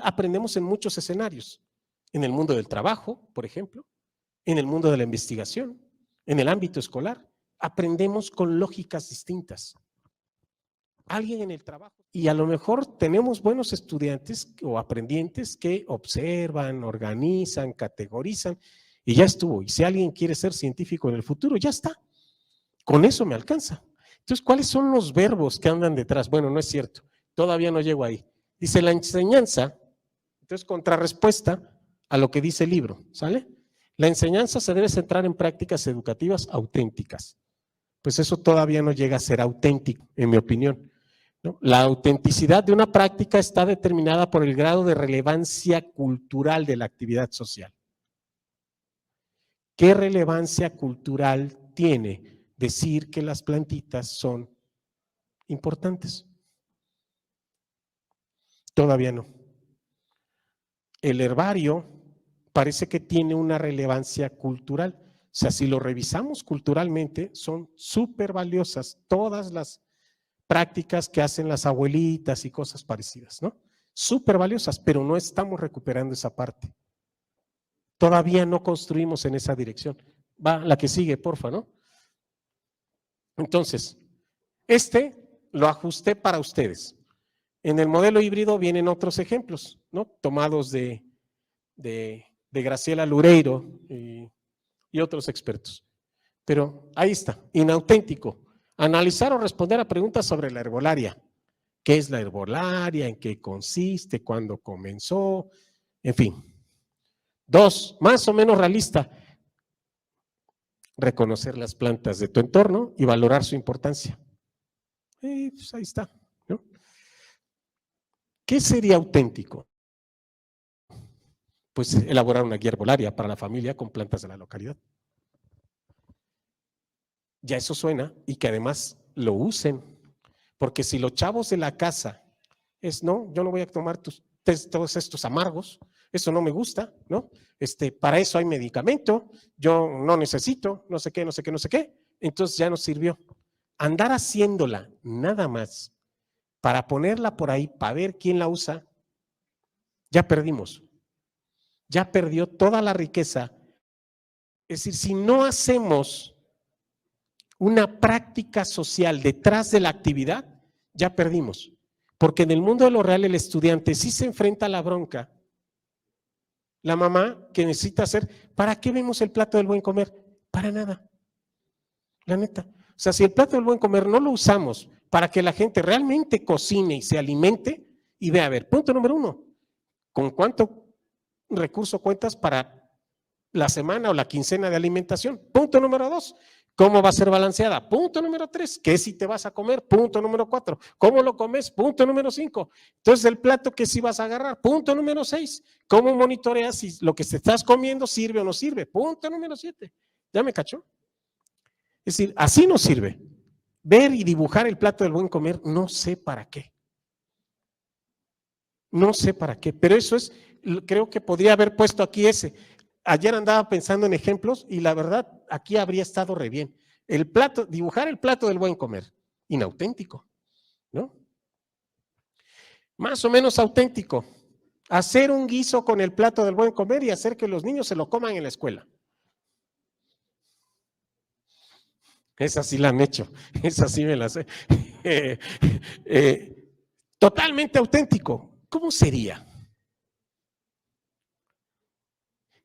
aprendemos en muchos escenarios. En el mundo del trabajo, por ejemplo, en el mundo de la investigación, en el ámbito escolar, aprendemos con lógicas distintas. Alguien en el trabajo, y a lo mejor tenemos buenos estudiantes o aprendientes que observan, organizan, categorizan, y ya estuvo. Y si alguien quiere ser científico en el futuro, ya está. Con eso me alcanza. Entonces, ¿cuáles son los verbos que andan detrás? Bueno, no es cierto, todavía no llego ahí. Dice la enseñanza, entonces contrarrespuesta a lo que dice el libro, ¿sale? La enseñanza se debe centrar en prácticas educativas auténticas. Pues eso todavía no llega a ser auténtico, en mi opinión, ¿no? La autenticidad de una práctica está determinada por el grado de relevancia cultural de la actividad social. ¿Qué relevancia cultural tiene decir que las plantitas son importantes? Todavía no. El herbario parece que tiene una relevancia cultural. O sea, si lo revisamos culturalmente, son súper valiosas todas las prácticas que hacen las abuelitas y cosas parecidas, ¿no? Súper valiosas, pero no estamos recuperando esa parte. Todavía no construimos en esa dirección. Va, la que sigue, porfa, ¿no? Entonces, lo ajusté para ustedes. En el modelo híbrido vienen otros ejemplos, ¿no? Tomados de Graciela Loureiro y otros expertos. Pero ahí está, inauténtico. Analizar o responder a preguntas sobre la herbolaria. ¿Qué es la herbolaria? ¿En qué consiste? ¿Cuándo comenzó? En fin. 2, más o menos realista. Reconocer las plantas de tu entorno y valorar su importancia. Pues ahí está, ¿no? ¿Qué sería auténtico? Pues elaborar una guía herbolaria para la familia con plantas de la localidad. Ya eso suena, y que además lo usen, porque si los chavos de la casa no, yo no voy a tomar todos estos amargos, eso no me gusta, ¿no? Para eso hay medicamento, yo no necesito, no sé qué, entonces ya nos sirvió. Andar haciéndola nada más para ponerla por ahí, para ver quién la usa, ya perdimos. Ya perdió toda la riqueza. Es decir, si no hacemos una práctica social detrás de la actividad, ya perdimos. Porque en el mundo de lo real el estudiante sí se enfrenta a la bronca. La mamá que necesita hacer, ¿para qué vemos el plato del buen comer? Para nada. La neta. O sea, si el plato del buen comer no lo usamos para que la gente realmente cocine y se alimente, y vea, a ver, punto número 1, ¿con cuánto recurso cuentas para la semana o la quincena de alimentación? Punto número 2, ¿cómo va a ser balanceada? Punto número 3, ¿qué si te vas a comer? Punto número 4, ¿cómo lo comes? Punto número 5, entonces el plato que sí vas a agarrar. Punto número 6, ¿cómo monitoreas si lo que te estás comiendo sirve o no sirve? Punto número 7, ¿ya me cachó? Es decir, así no sirve. Ver y dibujar el plato del buen comer, no sé para qué. No sé para qué, pero eso es, creo que podría haber puesto aquí ese. Ayer andaba pensando en ejemplos y la verdad, aquí habría estado re bien. dibujar el plato del buen comer, inauténtico, ¿no? Más o menos auténtico, hacer un guiso con el plato del buen comer y hacer que los niños se lo coman en la escuela. Esa sí la han hecho, esa sí me la sé. Totalmente auténtico, ¿cómo sería?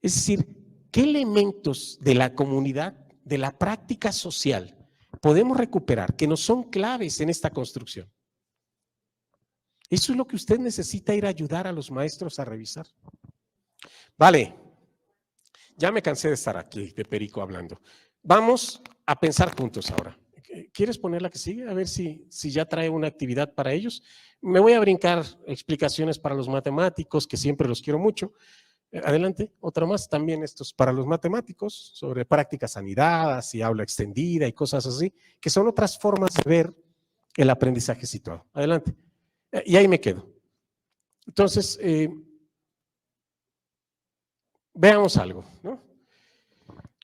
Es decir, ¿qué elementos de la comunidad, de la práctica social, podemos recuperar que nos son claves en esta construcción? Eso es lo que usted necesita ir a ayudar a los maestros a revisar. Vale, ya me cansé de estar aquí de perico hablando. Vamos a pensar juntos ahora. ¿Quieres poner la que sigue? A ver si ya trae una actividad para ellos. Me voy a brincar explicaciones para los matemáticos, que siempre los quiero mucho. Adelante, otra más, también estos para los matemáticos, sobre prácticas anidadas y aula extendida y cosas así, que son otras formas de ver el aprendizaje situado. Adelante. Y ahí me quedo. Entonces, veamos algo, ¿no?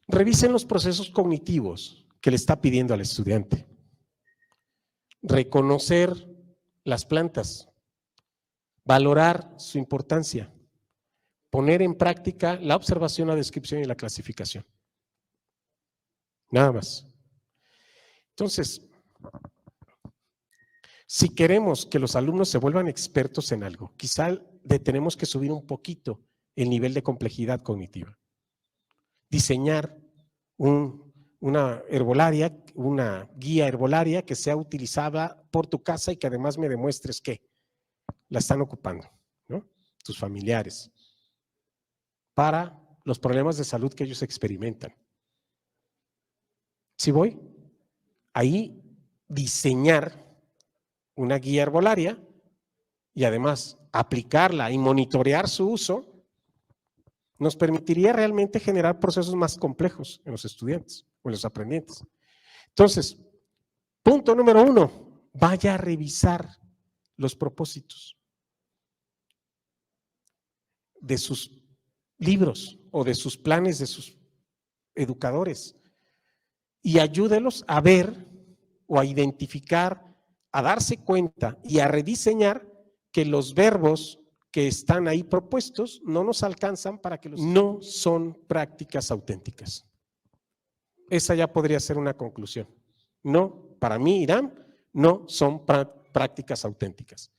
Revisen los procesos cognitivos que le está pidiendo al estudiante. Reconocer las plantas, valorar su importancia, poner en práctica la observación, la descripción y la clasificación. Nada más. Entonces, si queremos que los alumnos se vuelvan expertos en algo, quizá tenemos que subir un poquito el nivel de complejidad cognitiva. Diseñar una herbolaria, una guía herbolaria que sea utilizada por tu casa y que además me demuestres que la están ocupando, ¿no? Tus familiares, para los problemas de salud que ellos experimentan. ¿Sí voy? Ahí diseñar una guía herbolaria y además aplicarla y monitorear su uso nos permitiría realmente generar procesos más complejos en los estudiantes o en los aprendientes. Entonces, punto número 1, vaya a revisar los propósitos de sus libros o de sus planes de sus educadores y ayúdelos a ver o a identificar, a darse cuenta y a rediseñar que los verbos que están ahí propuestos no nos alcanzan para que no son prácticas auténticas. Esa ya podría ser una conclusión. No, para mí, Irán, no son prácticas auténticas.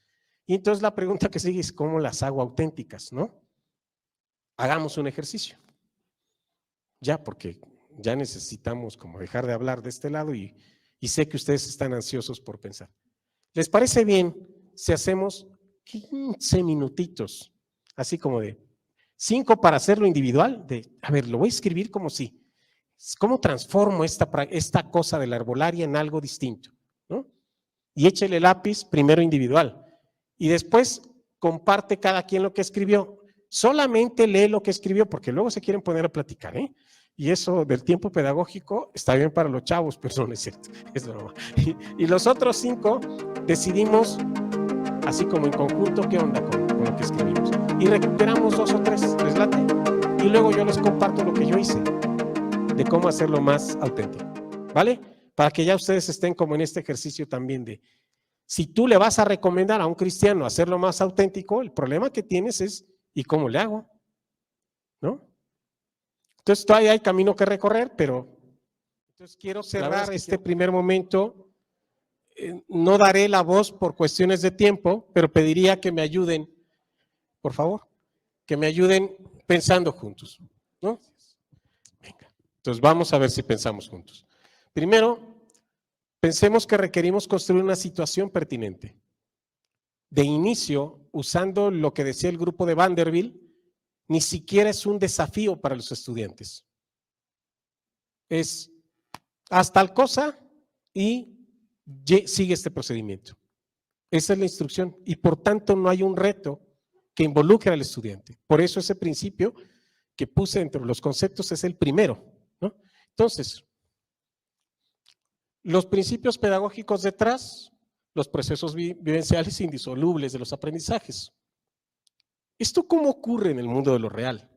Y entonces la pregunta que sigue es ¿cómo las hago auténticas? ¿No? Hagamos un ejercicio. Ya, porque ya necesitamos como dejar de hablar de este lado y sé que ustedes están ansiosos por pensar. ¿Les parece bien si hacemos 15 minutitos, así como de 5 para hacerlo individual? A ver, lo voy a escribir como si, ¿cómo transformo esta cosa de la herbolaria en algo distinto? ¿No? Y échele lápiz primero individual y después comparte cada quien lo que escribió. Solamente lee lo que escribió porque luego se quieren poner a platicar, ¿eh? Y eso del tiempo pedagógico está bien para los chavos, pero no es cierto. Es broma. Y los otros 5 decidimos, así como en conjunto, qué onda con lo que escribimos. Y recuperamos 2 o 3, ¿les late? Y luego yo les comparto lo que yo hice, de cómo hacerlo más auténtico, ¿vale? Para que ya ustedes estén como en este ejercicio también de, si tú le vas a recomendar a un cristiano hacerlo más auténtico, el problema que tienes es, ¿y cómo le hago? ¿No? Entonces todavía hay camino que recorrer, pero entonces quiero cerrar este primer momento. No daré la voz por cuestiones de tiempo, pero pediría que me ayuden, por favor, que me ayuden pensando juntos, ¿no? Venga, entonces vamos a ver si pensamos juntos. Primero, pensemos que requerimos construir una situación pertinente. De inicio, usando lo que decía el grupo de Vanderbilt, ni siquiera es un desafío para los estudiantes. Es haz tal cosa y sigue este procedimiento. Esa es la instrucción y por tanto no hay un reto que involucre al estudiante. Por eso ese principio que puse entre los conceptos es el primero, ¿no? Entonces, los principios pedagógicos detrás, los procesos vivenciales indisolubles de los aprendizajes. ¿Esto cómo ocurre en el mundo de lo real?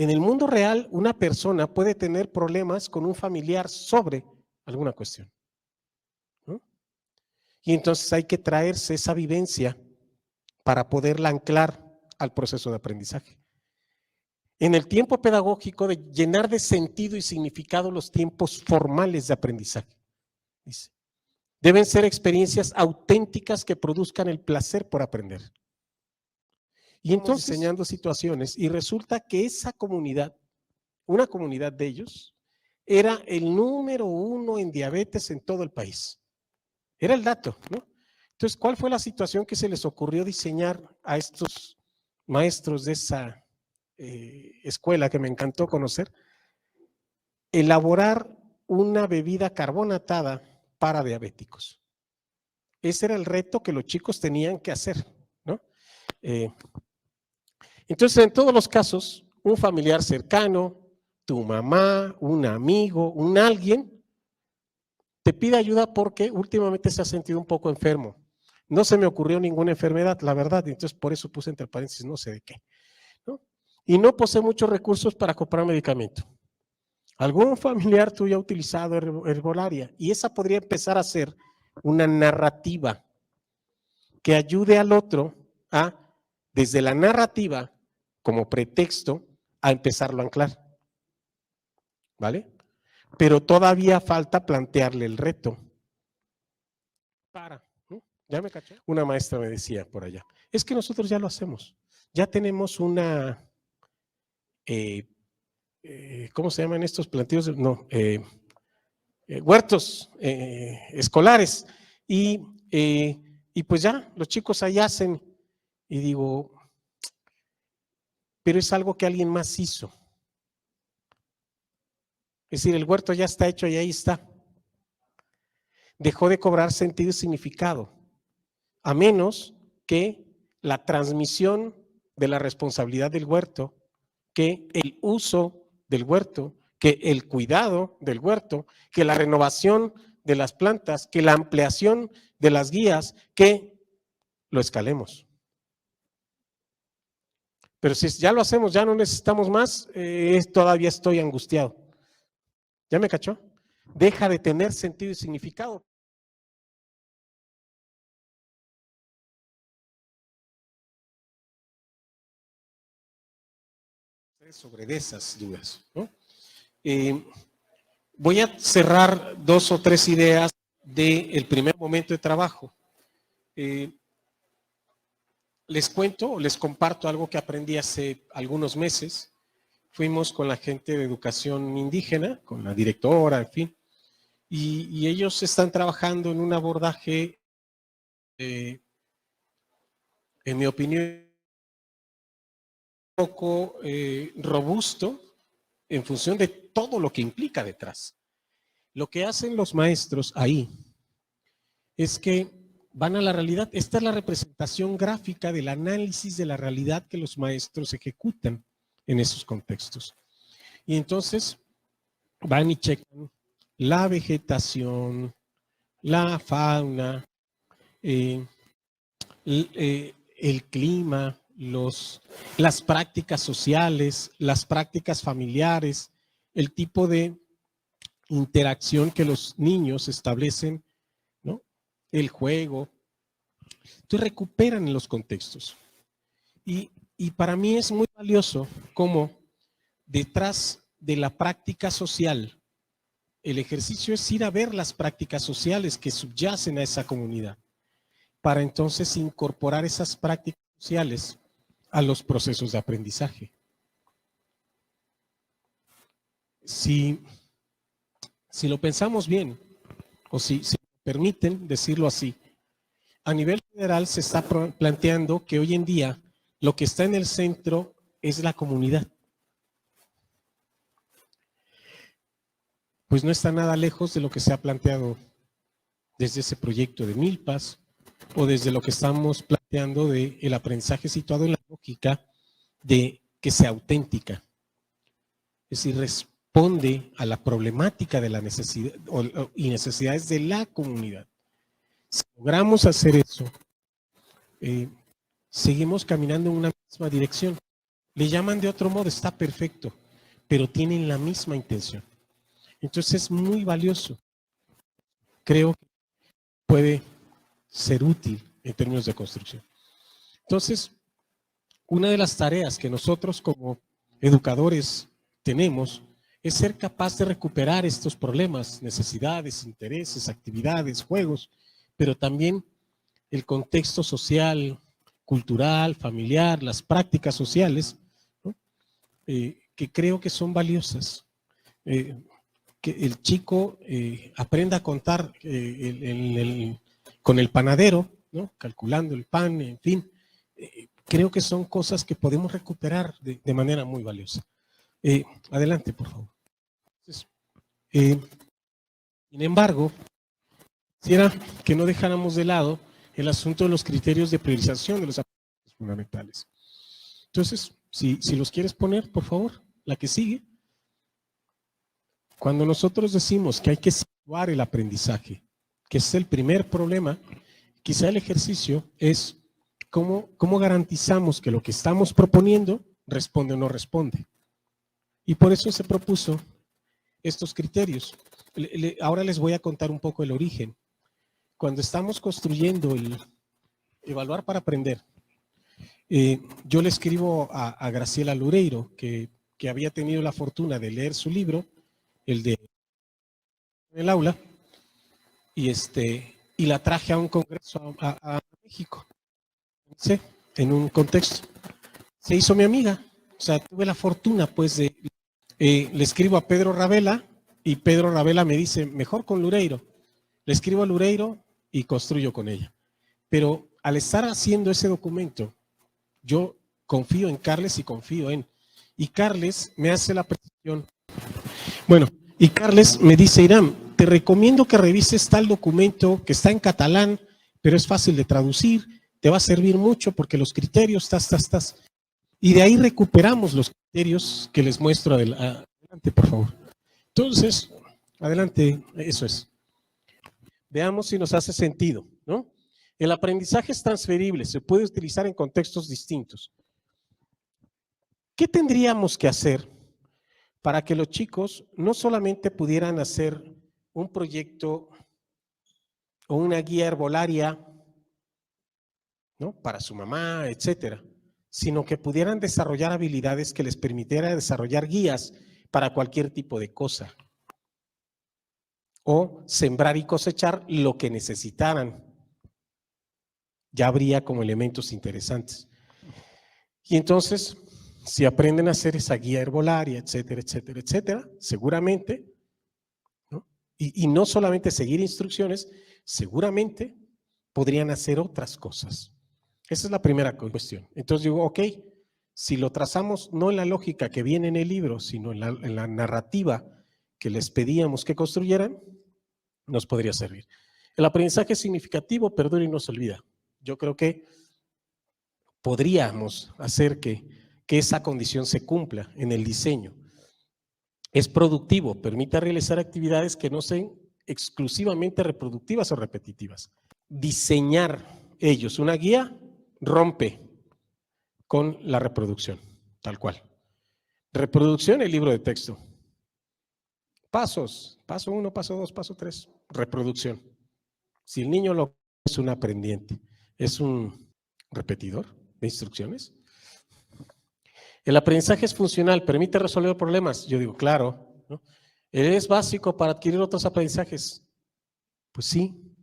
En el mundo real, una persona puede tener problemas con un familiar sobre alguna cuestión, ¿no? Y entonces hay que traerse esa vivencia para poderla anclar al proceso de aprendizaje. En el tiempo pedagógico, de llenar de sentido y significado los tiempos formales de aprendizaje. Dice, deben ser experiencias auténticas que produzcan el placer por aprender. Y entonces diseñando situaciones, y resulta que esa comunidad, una comunidad de ellos, era el número 1 en diabetes en todo el país. Era el dato, ¿no? Entonces, ¿cuál fue la situación que se les ocurrió diseñar a estos maestros de esa escuela que me encantó conocer? Elaborar una bebida carbonatada para diabéticos. Ese era el reto que los chicos tenían que hacer, ¿no? Entonces, en todos los casos, un familiar cercano, tu mamá, un amigo, un alguien, te pide ayuda porque últimamente se ha sentido un poco enfermo. No se me ocurrió ninguna enfermedad, la verdad, entonces por eso puse entre paréntesis no sé de qué, ¿no? Y no posee muchos recursos para comprar medicamento. Algún familiar tuyo ha utilizado herbolaria y esa podría empezar a ser una narrativa que ayude al otro a, desde la narrativa, como pretexto, a empezarlo a anclar. ¿Vale? Pero todavía falta plantearle el reto. ¿No? ¿Ya me cachó? Una maestra me decía por allá, es que nosotros ya lo hacemos. Ya tenemos una, ¿cómo se llaman estos plantíos? No, huertos escolares. Y pues ya, los chicos ahí hacen. Y digo, pero es algo que alguien más hizo. Es decir, el huerto ya está hecho y ahí está. Dejó de cobrar sentido y significado, a menos que la transmisión de la responsabilidad del huerto, que el uso del huerto, que el cuidado del huerto, que la renovación de las plantas, que la ampliación de las guías, que lo escalemos. Pero si ya lo hacemos, ya no necesitamos más, todavía estoy angustiado. ¿Ya me cachó? Deja de tener sentido y significado. Sobre esas dudas, ¿no? Voy a cerrar 2 o 3 ideas del primer momento de trabajo. Les cuento o les comparto algo que aprendí hace algunos meses. Fuimos con la gente de educación indígena, con la directora, en fin, y ellos están trabajando en un abordaje, en mi opinión, un poco robusto en función de todo lo que implica detrás. Lo que hacen los maestros ahí es que van a la realidad. Esta es la representación gráfica del análisis de la realidad que los maestros ejecutan en esos contextos. Y entonces van y checan la vegetación, la fauna, el clima, las prácticas sociales, las prácticas familiares, el tipo de interacción que los niños establecen, ¿no? El juego. Entonces recuperan los contextos. Y para mí es muy valioso cómo detrás de la práctica social, el ejercicio es ir a ver las prácticas sociales que subyacen a esa comunidad, para entonces incorporar esas prácticas sociales a los procesos de aprendizaje. Si lo pensamos bien, o si me permiten decirlo así, a nivel federal se está planteando que hoy en día lo que está en el centro es la comunidad. Pues no está nada lejos de lo que se ha planteado desde ese proyecto de Milpas o desde lo que estamos planteando del aprendizaje situado en la lógica de que sea auténtica. Es decir, responde a la problemática de la necesidad y necesidades de la comunidad. Si logramos hacer eso, seguimos caminando en una misma dirección. Le llaman de otro modo, está perfecto, pero tienen la misma intención. Entonces es muy valioso. Creo que puede ser útil en términos de construcción. Entonces, una de las tareas que nosotros como educadores tenemos es ser capaz de recuperar estos problemas, necesidades, intereses, actividades, juegos, pero también el contexto social, cultural, familiar, las prácticas sociales, ¿no? Que creo que son valiosas. Que el chico aprenda a contar con el panadero, ¿no? Calculando el pan, en fin. Creo que son cosas que podemos recuperar de manera muy valiosa. Adelante, por favor. Entonces, sin embargo, quisiera que no dejáramos de lado el asunto de los criterios de priorización de los aprendizajes fundamentales. Entonces, si los quieres poner, por favor, la que sigue. Cuando nosotros decimos que hay que situar el aprendizaje, que es el primer problema, quizá el ejercicio es cómo garantizamos que lo que estamos proponiendo responde o no responde. Y por eso se propuso estos criterios. Ahora les voy a contar un poco el origen. Cuando estamos construyendo el evaluar para aprender, yo le escribo a Graciela Loureiro, que había tenido la fortuna de leer su libro, el de el aula, y la traje a un congreso a México, ¿sí? En un contexto. Se hizo mi amiga, o sea, tuve la fortuna, pues, le escribo a Pedro Ravela, y Pedro Ravela me dice, mejor con Loureiro. Le escribo a Loureiro y construyo con ella. Pero al estar haciendo ese documento, yo confío en Carles y confío en... Y Carles me hace la precisión. Bueno, y Carles me dice, Irán, te recomiendo que revises tal documento que está en catalán, pero es fácil de traducir, te va a servir mucho porque los criterios, y de ahí recuperamos los criterios que les muestro. Adelante, por favor. Entonces, adelante, eso es. Veamos si nos hace sentido, ¿no? El aprendizaje es transferible, se puede utilizar en contextos distintos. ¿Qué tendríamos que hacer para que los chicos no solamente pudieran hacer un proyecto o una guía herbolaria, ¿no? Para su mamá, etcétera, sino que pudieran desarrollar habilidades que les permitiera desarrollar guías para cualquier tipo de cosa? O sembrar y cosechar lo que necesitaran. Ya habría como elementos interesantes. Y entonces, si aprenden a hacer esa guía herbolaria, etcétera, etcétera, etcétera, seguramente, ¿no? Y no solamente seguir instrucciones, seguramente podrían hacer otras cosas. Esa es la primera cuestión. Entonces digo, ok, si lo trazamos no en la lógica que viene en el libro, sino en la narrativa que les pedíamos que construyeran, nos podría servir. El aprendizaje significativo perdura y no se olvida. Yo creo que podríamos hacer que esa condición se cumpla en el diseño. Es productivo, permite realizar actividades que no sean exclusivamente reproductivas o repetitivas. Diseñar ellos una guía rompe con la reproducción, tal cual. Reproducción, el libro de texto. Pasos, paso 1, paso 2, paso 3, reproducción. Si el niño lo es un aprendiente, es un repetidor de instrucciones. El aprendizaje es funcional, permite resolver problemas. Yo digo, claro, ¿no? ¿Es básico para adquirir otros aprendizajes? Pues sí,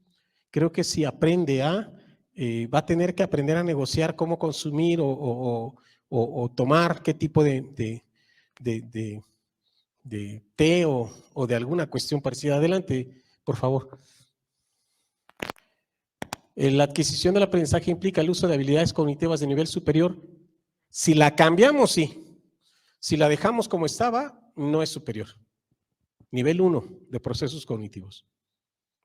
creo que si aprende va a tener que aprender a negociar cómo consumir o tomar qué tipo de té o de alguna cuestión parecida. Adelante, por favor. La adquisición del aprendizaje implica el uso de habilidades cognitivas de nivel superior. Si la cambiamos, sí. Si la dejamos como estaba, no es superior. Nivel 1 de procesos cognitivos.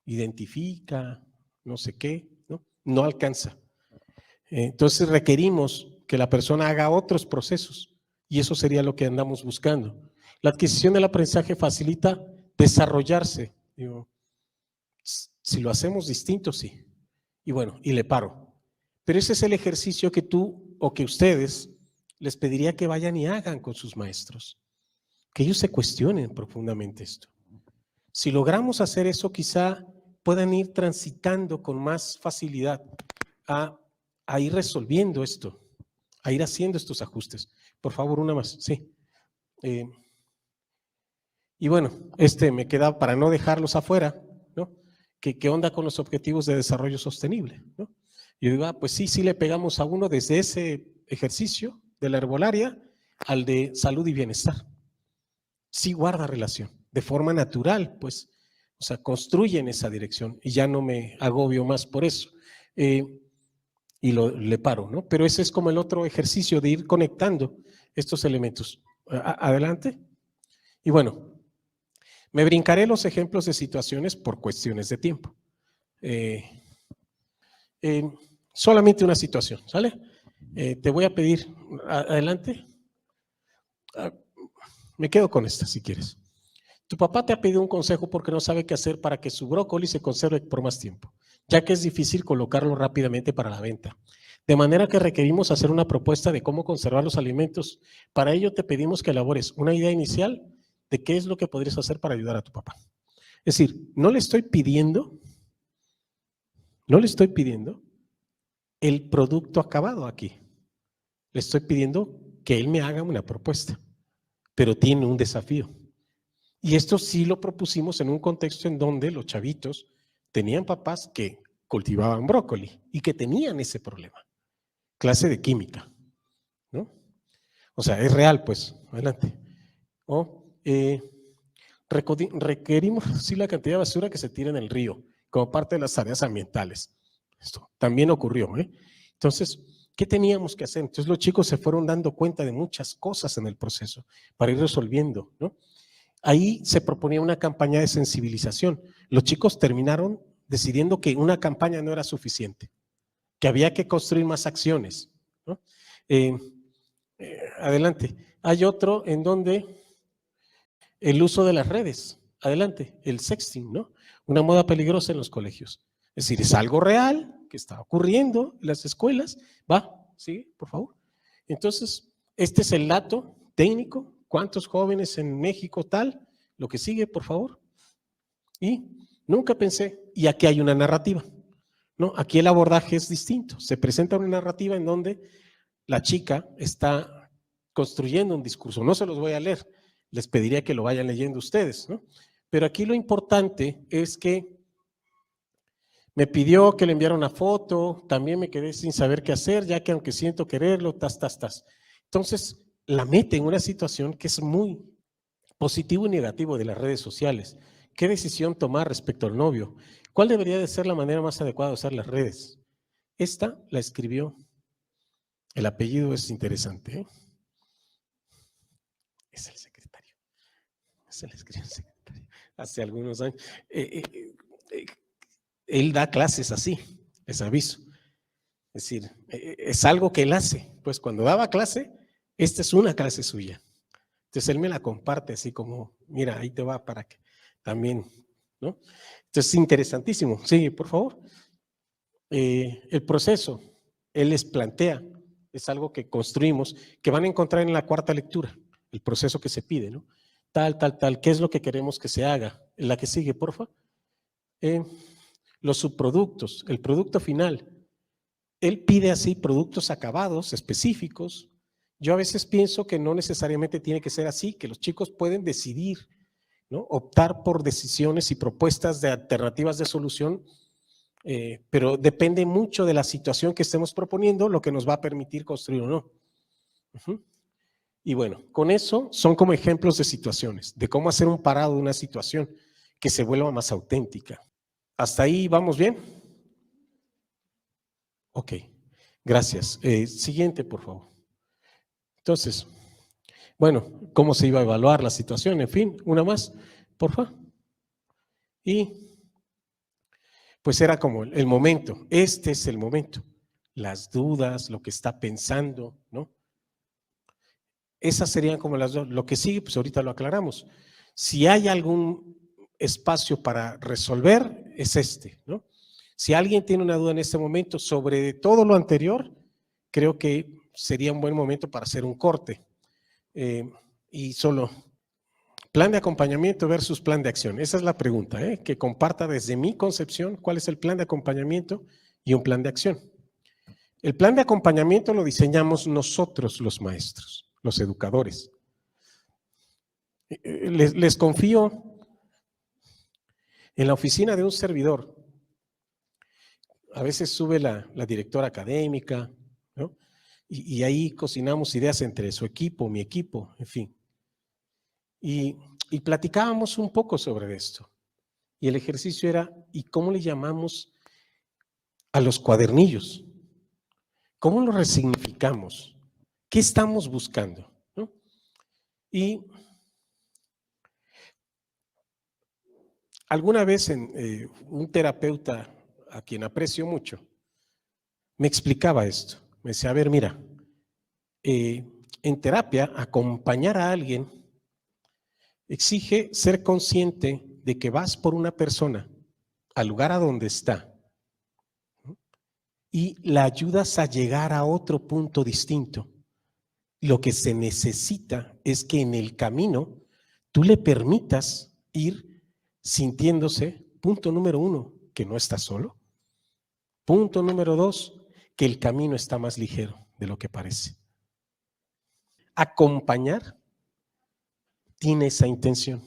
Identifica, no sé qué, no alcanza. Entonces requerimos que la persona haga otros procesos y eso sería lo que andamos buscando. La adquisición del aprendizaje facilita desarrollarse. Digo, si lo hacemos distinto, sí. Y bueno, y le paro. Pero ese es el ejercicio que tú o que ustedes les pediría que vayan y hagan con sus maestros, que ellos se cuestionen profundamente esto. Si logramos hacer eso, quizá puedan ir transitando con más facilidad a ir resolviendo esto, a ir haciendo estos ajustes. Por favor, una más, sí. Y bueno, me queda para no dejarlos afuera, ¿no? ¿Qué onda con los objetivos de desarrollo sostenible? ¿No? Yo digo, pues sí le pegamos a uno desde ese ejercicio de la herbolaria al de salud y bienestar. Sí guarda relación, de forma natural, pues, o sea, construye en esa dirección y ya no me agobio más por eso. Y le paro, ¿no? Pero ese es como el otro ejercicio de ir conectando estos elementos. Adelante. Y bueno, me brincaré los ejemplos de situaciones por cuestiones de tiempo. Solamente una situación, ¿sale? Te voy a pedir, adelante. Me quedo con esta si quieres. Tu papá te ha pedido un consejo porque no sabe qué hacer para que su brócoli se conserve por más tiempo, ya que es difícil colocarlo rápidamente para la venta. De manera que requerimos hacer una propuesta de cómo conservar los alimentos. Para ello te pedimos que elabores una idea inicial de qué es lo que podrías hacer para ayudar a tu papá. Es decir, no le estoy pidiendo el producto acabado aquí. Le estoy pidiendo que él me haga una propuesta, pero tiene un desafío. Y esto sí lo propusimos en un contexto en donde los chavitos tenían papás que cultivaban brócoli y que tenían ese problema. Clase de química, ¿no? O sea, es real, pues, adelante. Requerimos sí la cantidad de basura que se tira en el río, como parte de las tareas ambientales. Esto también ocurrió, ¿eh? Entonces, ¿qué teníamos que hacer? Entonces los chicos se fueron dando cuenta de muchas cosas en el proceso para ir resolviendo, ¿no? Ahí se proponía una campaña de sensibilización. Los chicos terminaron decidiendo que una campaña no era suficiente, que había que construir más acciones, ¿no? Adelante. Hay otro en donde el uso de las redes, adelante, el sexting, ¿no? Una moda peligrosa en los colegios. Es decir, es algo real que está ocurriendo en las escuelas. Sigue, por favor. Entonces, este es el dato técnico. ¿Cuántos jóvenes en México tal? Lo que sigue, por favor. Y nunca pensé, y aquí hay una narrativa, ¿no? Aquí el abordaje es distinto. Se presenta una narrativa en donde la chica está construyendo un discurso. No se los voy a leer, les pediría que lo vayan leyendo ustedes, ¿no? Pero aquí lo importante es que me pidió que le enviara una foto, también me quedé sin saber qué hacer, ya que aunque siento quererlo, Entonces, la mete en una situación que es muy positivo y negativo de las redes sociales. ¿Qué decisión tomar respecto al novio? ¿Cuál debería de ser la manera más adecuada de usar las redes? Esta la escribió, el apellido es interesante, ¿eh? Es el secretario. Se le escribió el secretario hace algunos años. Él da clases así, les aviso. Es decir, es algo que él hace. Pues cuando daba clase, esta es una clase suya. Entonces él me la comparte así como, mira, ahí te va para que también, ¿no? Entonces es interesantísimo. Sí, por favor. El proceso, él les plantea, es algo que construimos, que van a encontrar en la cuarta lectura, el proceso que se pide, ¿no? Tal, ¿qué es lo que queremos que se haga? La que sigue, porfa. Los subproductos, el producto final. Él pide así productos acabados, específicos. Yo a veces pienso que no necesariamente tiene que ser así, que los chicos pueden decidir, ¿no? Optar por decisiones y propuestas de alternativas de solución, pero depende mucho de la situación que estemos proponiendo, lo que nos va a permitir construir o no. Y bueno, con eso son como ejemplos de situaciones, de cómo hacer un parado de una situación que se vuelva más auténtica. ¿Hasta ahí vamos bien? Ok, gracias. Siguiente, por favor. Entonces, bueno, ¿cómo se iba a evaluar la situación? En fin, una más, por favor. Y pues era como el momento, este es el momento. Las dudas, lo que está pensando, ¿no? Esas serían como las dos. Lo que sigue, pues ahorita lo aclaramos. Si hay algún espacio para resolver, es este, ¿no? Si alguien tiene una duda en este momento sobre todo lo anterior, creo que sería un buen momento para hacer un corte. Y solo, plan de acompañamiento versus plan de acción. Esa es la pregunta, que comparta desde mi concepción cuál es el plan de acompañamiento y un plan de acción. El plan de acompañamiento lo diseñamos nosotros los maestros, los educadores. Les confío en la oficina de un servidor. A veces sube la directora académica, ¿no? Y ahí cocinamos ideas entre su equipo, mi equipo, en fin. Y platicábamos un poco sobre esto. Y el ejercicio era, ¿y cómo le llamamos a los cuadernillos? ¿Cómo lo resignificamos? ¿Qué estamos buscando? ¿No? Y alguna vez un terapeuta a quien aprecio mucho me explicaba esto. Me decía, a ver, mira, en terapia acompañar a alguien exige ser consciente de que vas por una persona al lugar a donde está, ¿no? Y la ayudas a llegar a otro punto distinto. Lo que se necesita es que en el camino tú le permitas ir sintiéndose, punto número 1, que no está solo. Punto número 2, que el camino está más ligero de lo que parece. Acompañar tiene esa intención.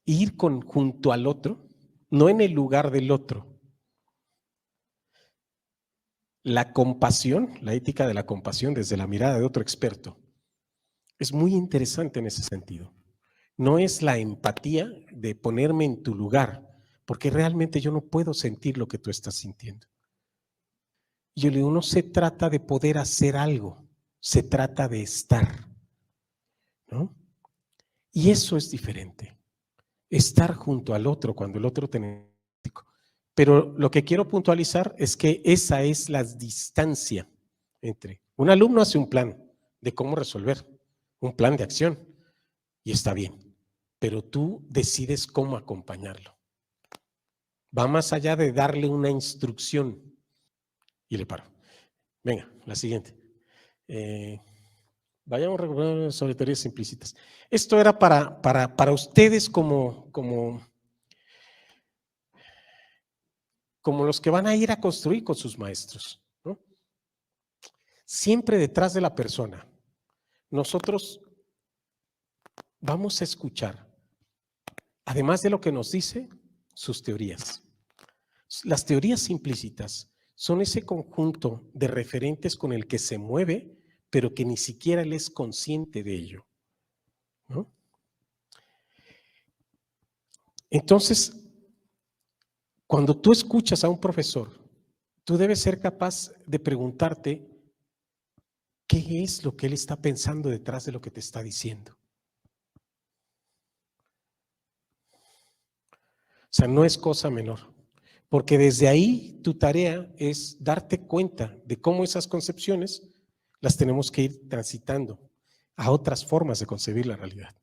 Ir junto al otro, no en el lugar del otro. La compasión, la ética de la compasión desde la mirada de otro experto, es muy interesante en ese sentido. No es la empatía de ponerme en tu lugar, porque realmente yo no puedo sentir lo que tú estás sintiendo. Yo le digo, no se trata de poder hacer algo, se trata de estar, ¿no? Y eso es diferente. Estar junto al otro cuando el otro te necesita. Pero lo que quiero puntualizar es que esa es la distancia entre un alumno hace un plan de cómo resolver, un plan de acción, y está bien, pero tú decides cómo acompañarlo. Va más allá de darle una instrucción. Y le paro. Venga, la siguiente. Vayamos recuperando sobre teorías implícitas. Esto era para ustedes como los que van a ir a construir con sus maestros, ¿no? Siempre detrás de la persona, nosotros vamos a escuchar, además de lo que nos dice, sus teorías. Las teorías implícitas son ese conjunto de referentes con el que se mueve, pero que ni siquiera él es consciente de ello, ¿no? Entonces, cuando tú escuchas a un profesor, tú debes ser capaz de preguntarte qué es lo que él está pensando detrás de lo que te está diciendo. O sea, no es cosa menor, porque desde ahí tu tarea es darte cuenta de cómo esas concepciones las tenemos que ir transitando a otras formas de concebir la realidad.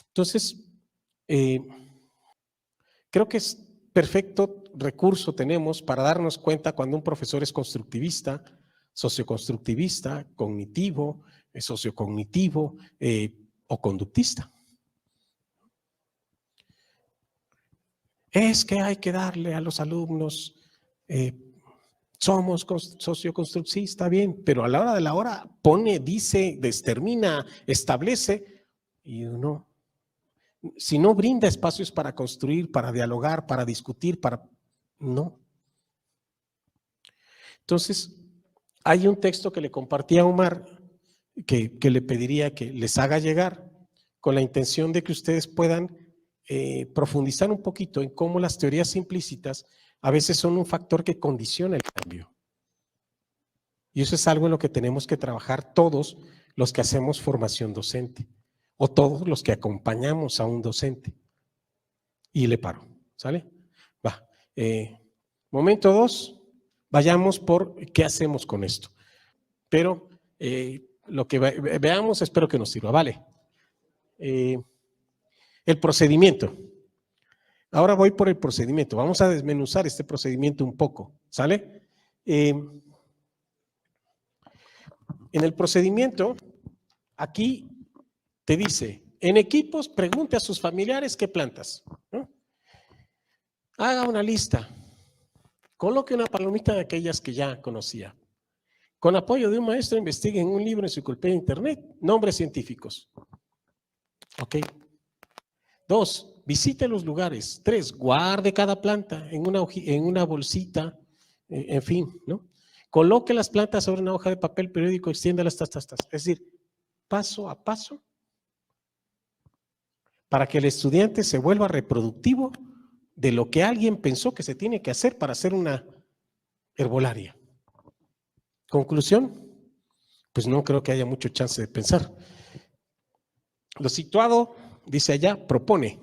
Entonces, creo que es perfecto recurso tenemos para darnos cuenta cuando un profesor es constructivista, socioconstructivista, cognitivo, sociocognitivo o conductista. Es que hay que darle a los alumnos, somos socioconstructivista, bien, pero a la hora de la hora pone, dice, determina, establece, y uno, si no brinda espacios para construir, para dialogar, para discutir, no. Entonces, hay un texto que le compartí a Omar, que le pediría que les haga llegar, con la intención de que ustedes puedan profundizar un poquito en cómo las teorías implícitas a veces son un factor que condiciona el cambio. Y eso es algo en lo que tenemos que trabajar todos los que hacemos formación docente o todos los que acompañamos a un docente. Y le paro, ¿sale? Va. Momento 2, vayamos por qué hacemos con esto. Pero lo que veamos espero que nos sirva, ¿vale? El procedimiento. Ahora voy por el procedimiento. Vamos a desmenuzar este procedimiento un poco, ¿sale? en el procedimiento, aquí te dice, en equipos, pregunte a sus familiares qué plantas, ¿no? Haga una lista, coloque una palomita de aquellas que ya conocía. Con apoyo de un maestro, investigue en un libro, enciclopedia de internet, nombres científicos. Ok. 2, visite los lugares. 3, guarde cada planta en una bolsita, en fin, ¿no? Coloque las plantas sobre una hoja de papel periódico, extiéndalas, Es decir, paso a paso, para que el estudiante se vuelva reproductivo de lo que alguien pensó que se tiene que hacer para hacer una herbolaria. Conclusión, pues no creo que haya mucho chance de pensar. Lo situado, dice allá, propone.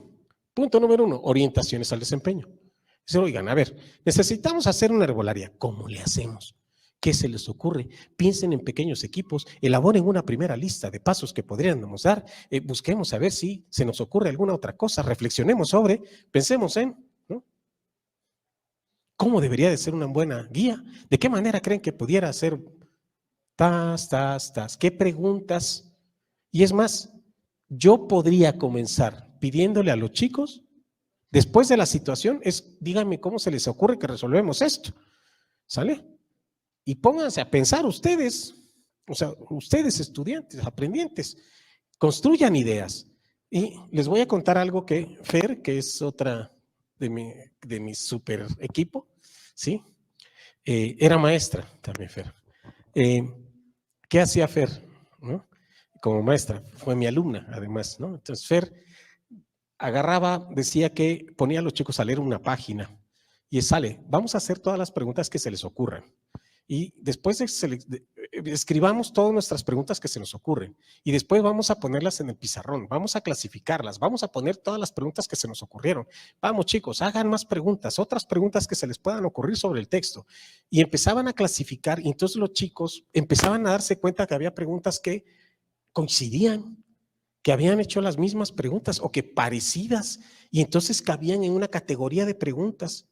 Punto número 1, orientaciones al desempeño. Dice, oigan, a ver, necesitamos hacer una herbolaria. ¿Cómo le hacemos? ¿Qué se les ocurre? Piensen en pequeños equipos, elaboren una primera lista de pasos que podríamos dar, busquemos a ver si se nos ocurre alguna otra cosa, reflexionemos sobre, pensemos en, ¿no? ¿Cómo debería de ser una buena guía? ¿De qué manera creen que pudiera ser? ¿Qué preguntas? Y es más, yo podría comenzar pidiéndole a los chicos, después de la situación, díganme cómo se les ocurre que resolvemos esto, ¿sale? Y pónganse a pensar ustedes, o sea, ustedes estudiantes, aprendientes, construyan ideas. Y les voy a contar algo que Fer, que es otra de mi super equipo, ¿sí? Era maestra también Fer. ¿Qué hacía Fer? ¿No? Como maestra, fue mi alumna además, ¿no? Entonces Fer agarraba, decía que ponía a los chicos a leer una página y sale, vamos a hacer todas las preguntas que se les ocurran. Y después escribamos todas nuestras preguntas que se nos ocurren y después vamos a ponerlas en el pizarrón, vamos a clasificarlas, vamos a poner todas las preguntas que se nos ocurrieron. Vamos chicos, hagan más preguntas, otras preguntas que se les puedan ocurrir sobre el texto. Y empezaban a clasificar y entonces los chicos empezaban a darse cuenta que había preguntas que coincidían, que habían hecho las mismas preguntas o que parecidas y entonces cabían en una categoría de preguntas.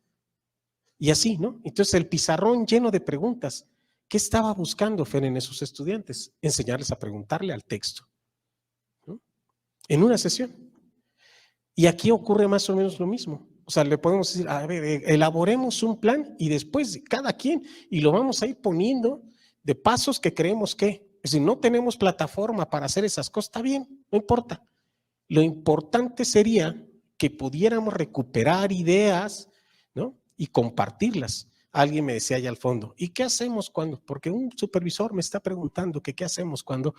Y así, ¿no? Entonces el pizarrón lleno de preguntas. ¿Qué estaba buscando Fer en esos estudiantes? Enseñarles a preguntarle al texto, ¿no? En una sesión. Y aquí ocurre más o menos lo mismo. O sea, le podemos decir, a ver, elaboremos un plan y después cada quien, y lo vamos a ir poniendo de pasos que creemos que, si no tenemos plataforma para hacer esas cosas, está bien, no importa. Lo importante sería que pudiéramos recuperar ideas, ¿no? Y compartirlas. Alguien me decía allá al fondo, ¿y qué hacemos cuando? Porque un supervisor me está preguntando que qué hacemos cuando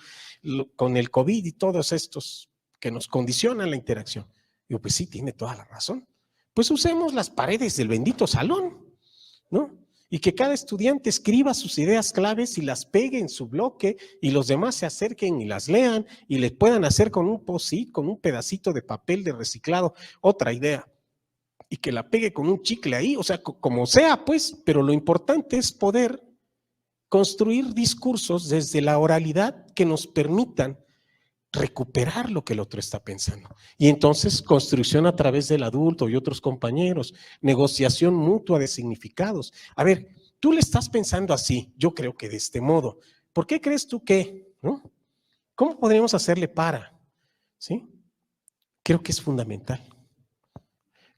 con el COVID y todos estos que nos condicionan la interacción. Digo, pues sí, tiene toda la razón. Pues usemos las paredes del bendito salón, ¿no? Y que cada estudiante escriba sus ideas claves y las pegue en su bloque y los demás se acerquen y las lean y les puedan hacer con un post-it, con un pedacito de papel de reciclado, otra idea. Y que la pegue con un chicle ahí, o sea, como sea, pues, pero lo importante es poder construir discursos desde la oralidad que nos permitan recuperar lo que el otro está pensando. Y entonces construcción a través del adulto y otros compañeros, negociación mutua de significados. A ver, tú le estás pensando así, yo creo que de este modo. ¿Por qué crees tú que? ¿No? ¿Cómo podríamos hacerle para? ¿Sí? Creo que es fundamental.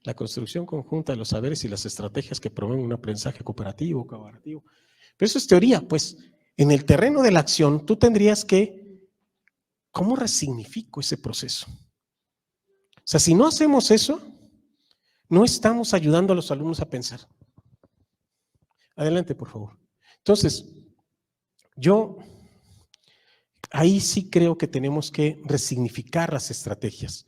La construcción conjunta de los saberes y las estrategias que promueven un aprendizaje cooperativo, colaborativo. Pero eso es teoría, pues en el terreno de la acción tú tendrías que, ¿cómo resignifico ese proceso? O sea, si no hacemos eso, no estamos ayudando a los alumnos a pensar. Adelante, por favor. Entonces, yo ahí sí creo que tenemos que resignificar las estrategias,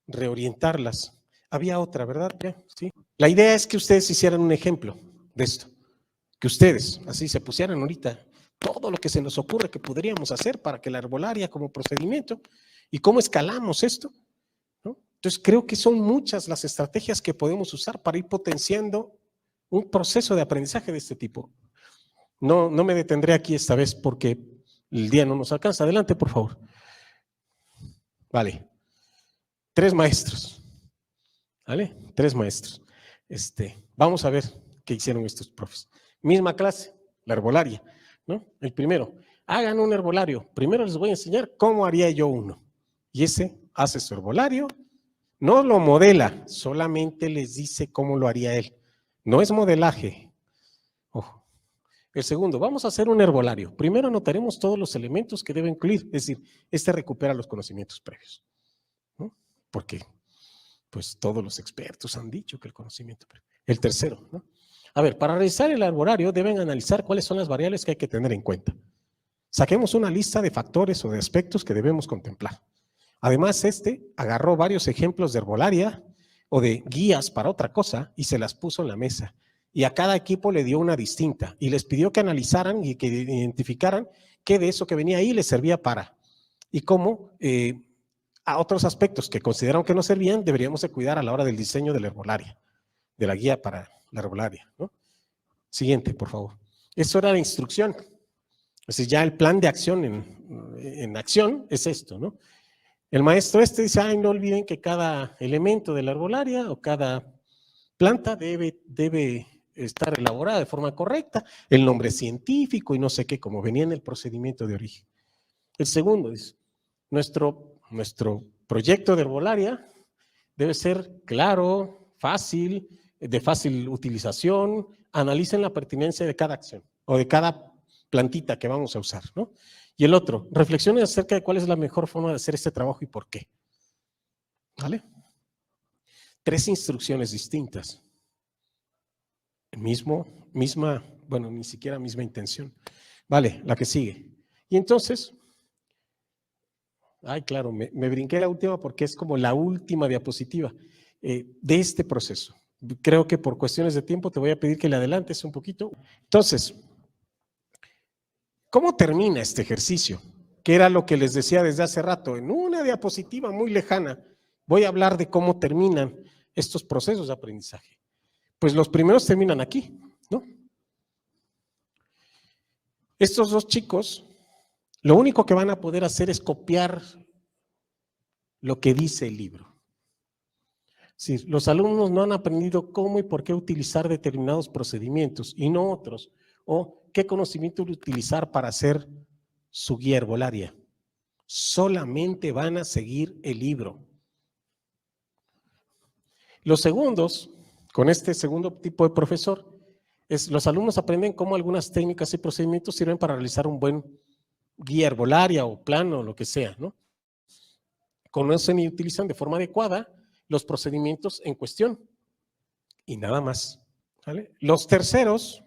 reorientarlas. Había otra, ¿verdad? Sí. La idea es que ustedes hicieran un ejemplo de esto, que ustedes así se pusieran ahorita todo lo que se nos ocurre que podríamos hacer para que la herbolaria como procedimiento y cómo escalamos esto, ¿no? Entonces creo que son muchas las estrategias que podemos usar para ir potenciando un proceso de aprendizaje de este tipo. No me detendré aquí esta vez porque el día no nos alcanza. Adelante, por favor. Vale. 3 maestros. ¿Vale? 3 maestros. Vamos a ver qué hicieron estos profes. Misma clase, la herbolaria, ¿no? El primero, hagan un herbolario. Primero les voy a enseñar cómo haría yo uno. Y ese hace su herbolario, no lo modela, solamente les dice cómo lo haría él. No es modelaje. Ojo. El segundo, vamos a hacer un herbolario. Primero anotaremos todos los elementos que debe incluir, es decir, este recupera los conocimientos previos, ¿no? Porque pues todos los expertos han dicho que el conocimiento previo. El tercero, ¿no? A ver, para realizar el herbolario deben analizar cuáles son las variables que hay que tener en cuenta. Saquemos una lista de factores o de aspectos que debemos contemplar. Además, agarró varios ejemplos de herbolaria o de guías para otra cosa y se las puso en la mesa. Y a cada equipo le dio una distinta y les pidió que analizaran y que identificaran qué de eso que venía ahí les servía para. Y cómo a otros aspectos que consideraron que no servían deberíamos de cuidar a la hora del diseño de la herbolaria, de la guía para la herbolaria, ¿no? Siguiente, por favor. Eso era la instrucción. Es decir, ya el plan de acción en acción es esto, ¿no? El maestro dice, ay, no olviden que cada elemento de la herbolaria o cada planta debe estar elaborada de forma correcta, el nombre científico y no sé qué, como venía en el procedimiento de origen. El segundo es, nuestro proyecto de herbolaria debe ser claro, fácil, de fácil utilización, analicen la pertinencia de cada acción o de cada plantita que vamos a usar, ¿no? Y el otro, reflexionen acerca de cuál es la mejor forma de hacer este trabajo y por qué. ¿Vale? 3 instrucciones distintas. Bueno, ni siquiera misma intención. Vale, la que sigue. Y entonces, ay, claro, me brinqué la última porque es como la última diapositiva de este proceso. Creo que por cuestiones de tiempo te voy a pedir que le adelantes un poquito. Entonces, ¿cómo termina este ejercicio? Que era lo que les decía desde hace rato. En una diapositiva muy lejana voy a hablar de cómo terminan estos procesos de aprendizaje. Pues los primeros terminan aquí, ¿no? Estos 2 chicos, lo único que van a poder hacer es copiar lo que dice el libro. Sí, los alumnos no han aprendido cómo y por qué utilizar determinados procedimientos y no otros, o qué conocimiento utilizar para hacer su guía herbolaria. Solamente van a seguir el libro. Los segundos, con este segundo tipo de profesor, los alumnos aprenden cómo algunas técnicas y procedimientos sirven para realizar un buen guía herbolaria o plan o lo que sea, ¿no? Conocen y utilizan de forma adecuada los procedimientos en cuestión y nada más, ¿vale? Los terceros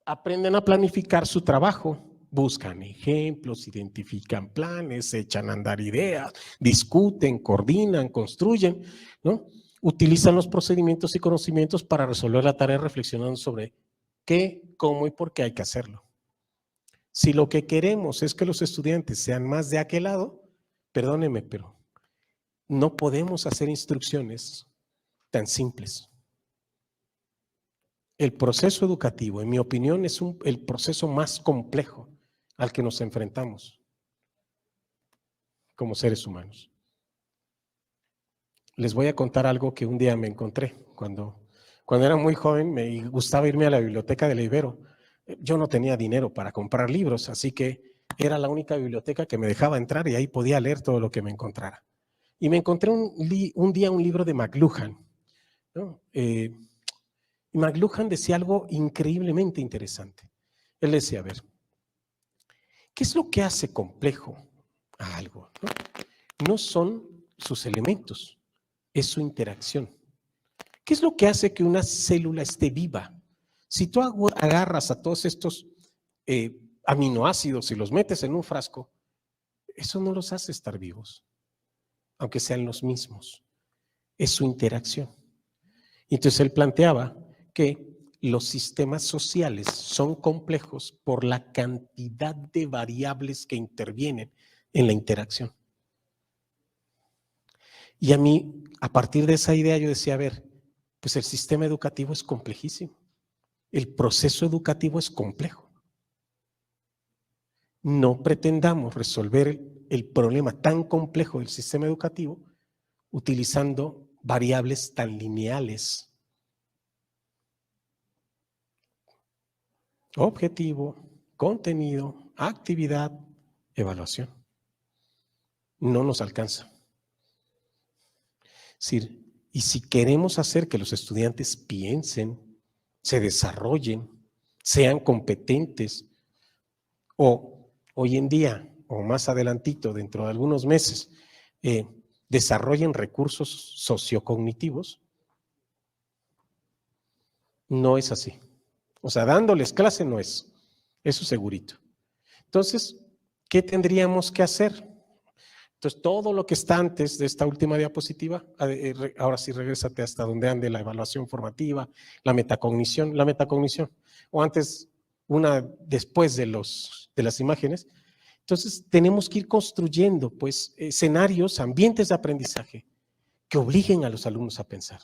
aprenden a planificar su trabajo, buscan ejemplos, identifican planes, echan a andar ideas, discuten, coordinan, construyen, ¿no? Utilizan los procedimientos y conocimientos para resolver la tarea reflexionando sobre qué, cómo y por qué hay que hacerlo. Si lo que queremos es que los estudiantes sean más de aquel lado, perdónenme, pero no podemos hacer instrucciones tan simples. El proceso educativo, en mi opinión, es el proceso más complejo al que nos enfrentamos como seres humanos. Les voy a contar algo que un día me encontré. Cuando era muy joven me gustaba irme a la biblioteca de la Ibero. Yo no tenía dinero para comprar libros, así que era la única biblioteca que me dejaba entrar y ahí podía leer todo lo que me encontrara. Y me encontré un día un libro de McLuhan, ¿no? Y McLuhan decía algo increíblemente interesante. Él decía, a ver, ¿qué es lo que hace complejo a algo? No son sus elementos, es su interacción. ¿Qué es lo que hace que una célula esté viva? Si tú agarras a todos estos aminoácidos y los metes en un frasco, eso no los hace estar vivos, aunque sean los mismos. Es su interacción. Entonces él planteaba que los sistemas sociales son complejos por la cantidad de variables que intervienen en la interacción. Y a mí, a partir de esa idea, yo decía, a ver, pues el sistema educativo es complejísimo. El proceso educativo es complejo. No pretendamos resolver el problema tan complejo del sistema educativo utilizando variables tan lineales. Objetivo, contenido, actividad, evaluación. No nos alcanza. Es decir, y si queremos hacer que los estudiantes piensen, se desarrollen, sean competentes, o hoy en día, o más adelantito, dentro de algunos meses, desarrollen recursos sociocognitivos, no es así. O sea, dándoles clase no es, eso segurito. Entonces, ¿qué tendríamos que hacer? Entonces, todo lo que está antes de esta última diapositiva, ahora sí regrésate hasta donde ande la evaluación formativa, la metacognición, o antes, una después de las imágenes. Entonces, tenemos que ir construyendo, pues, escenarios, ambientes de aprendizaje que obliguen a los alumnos a pensar,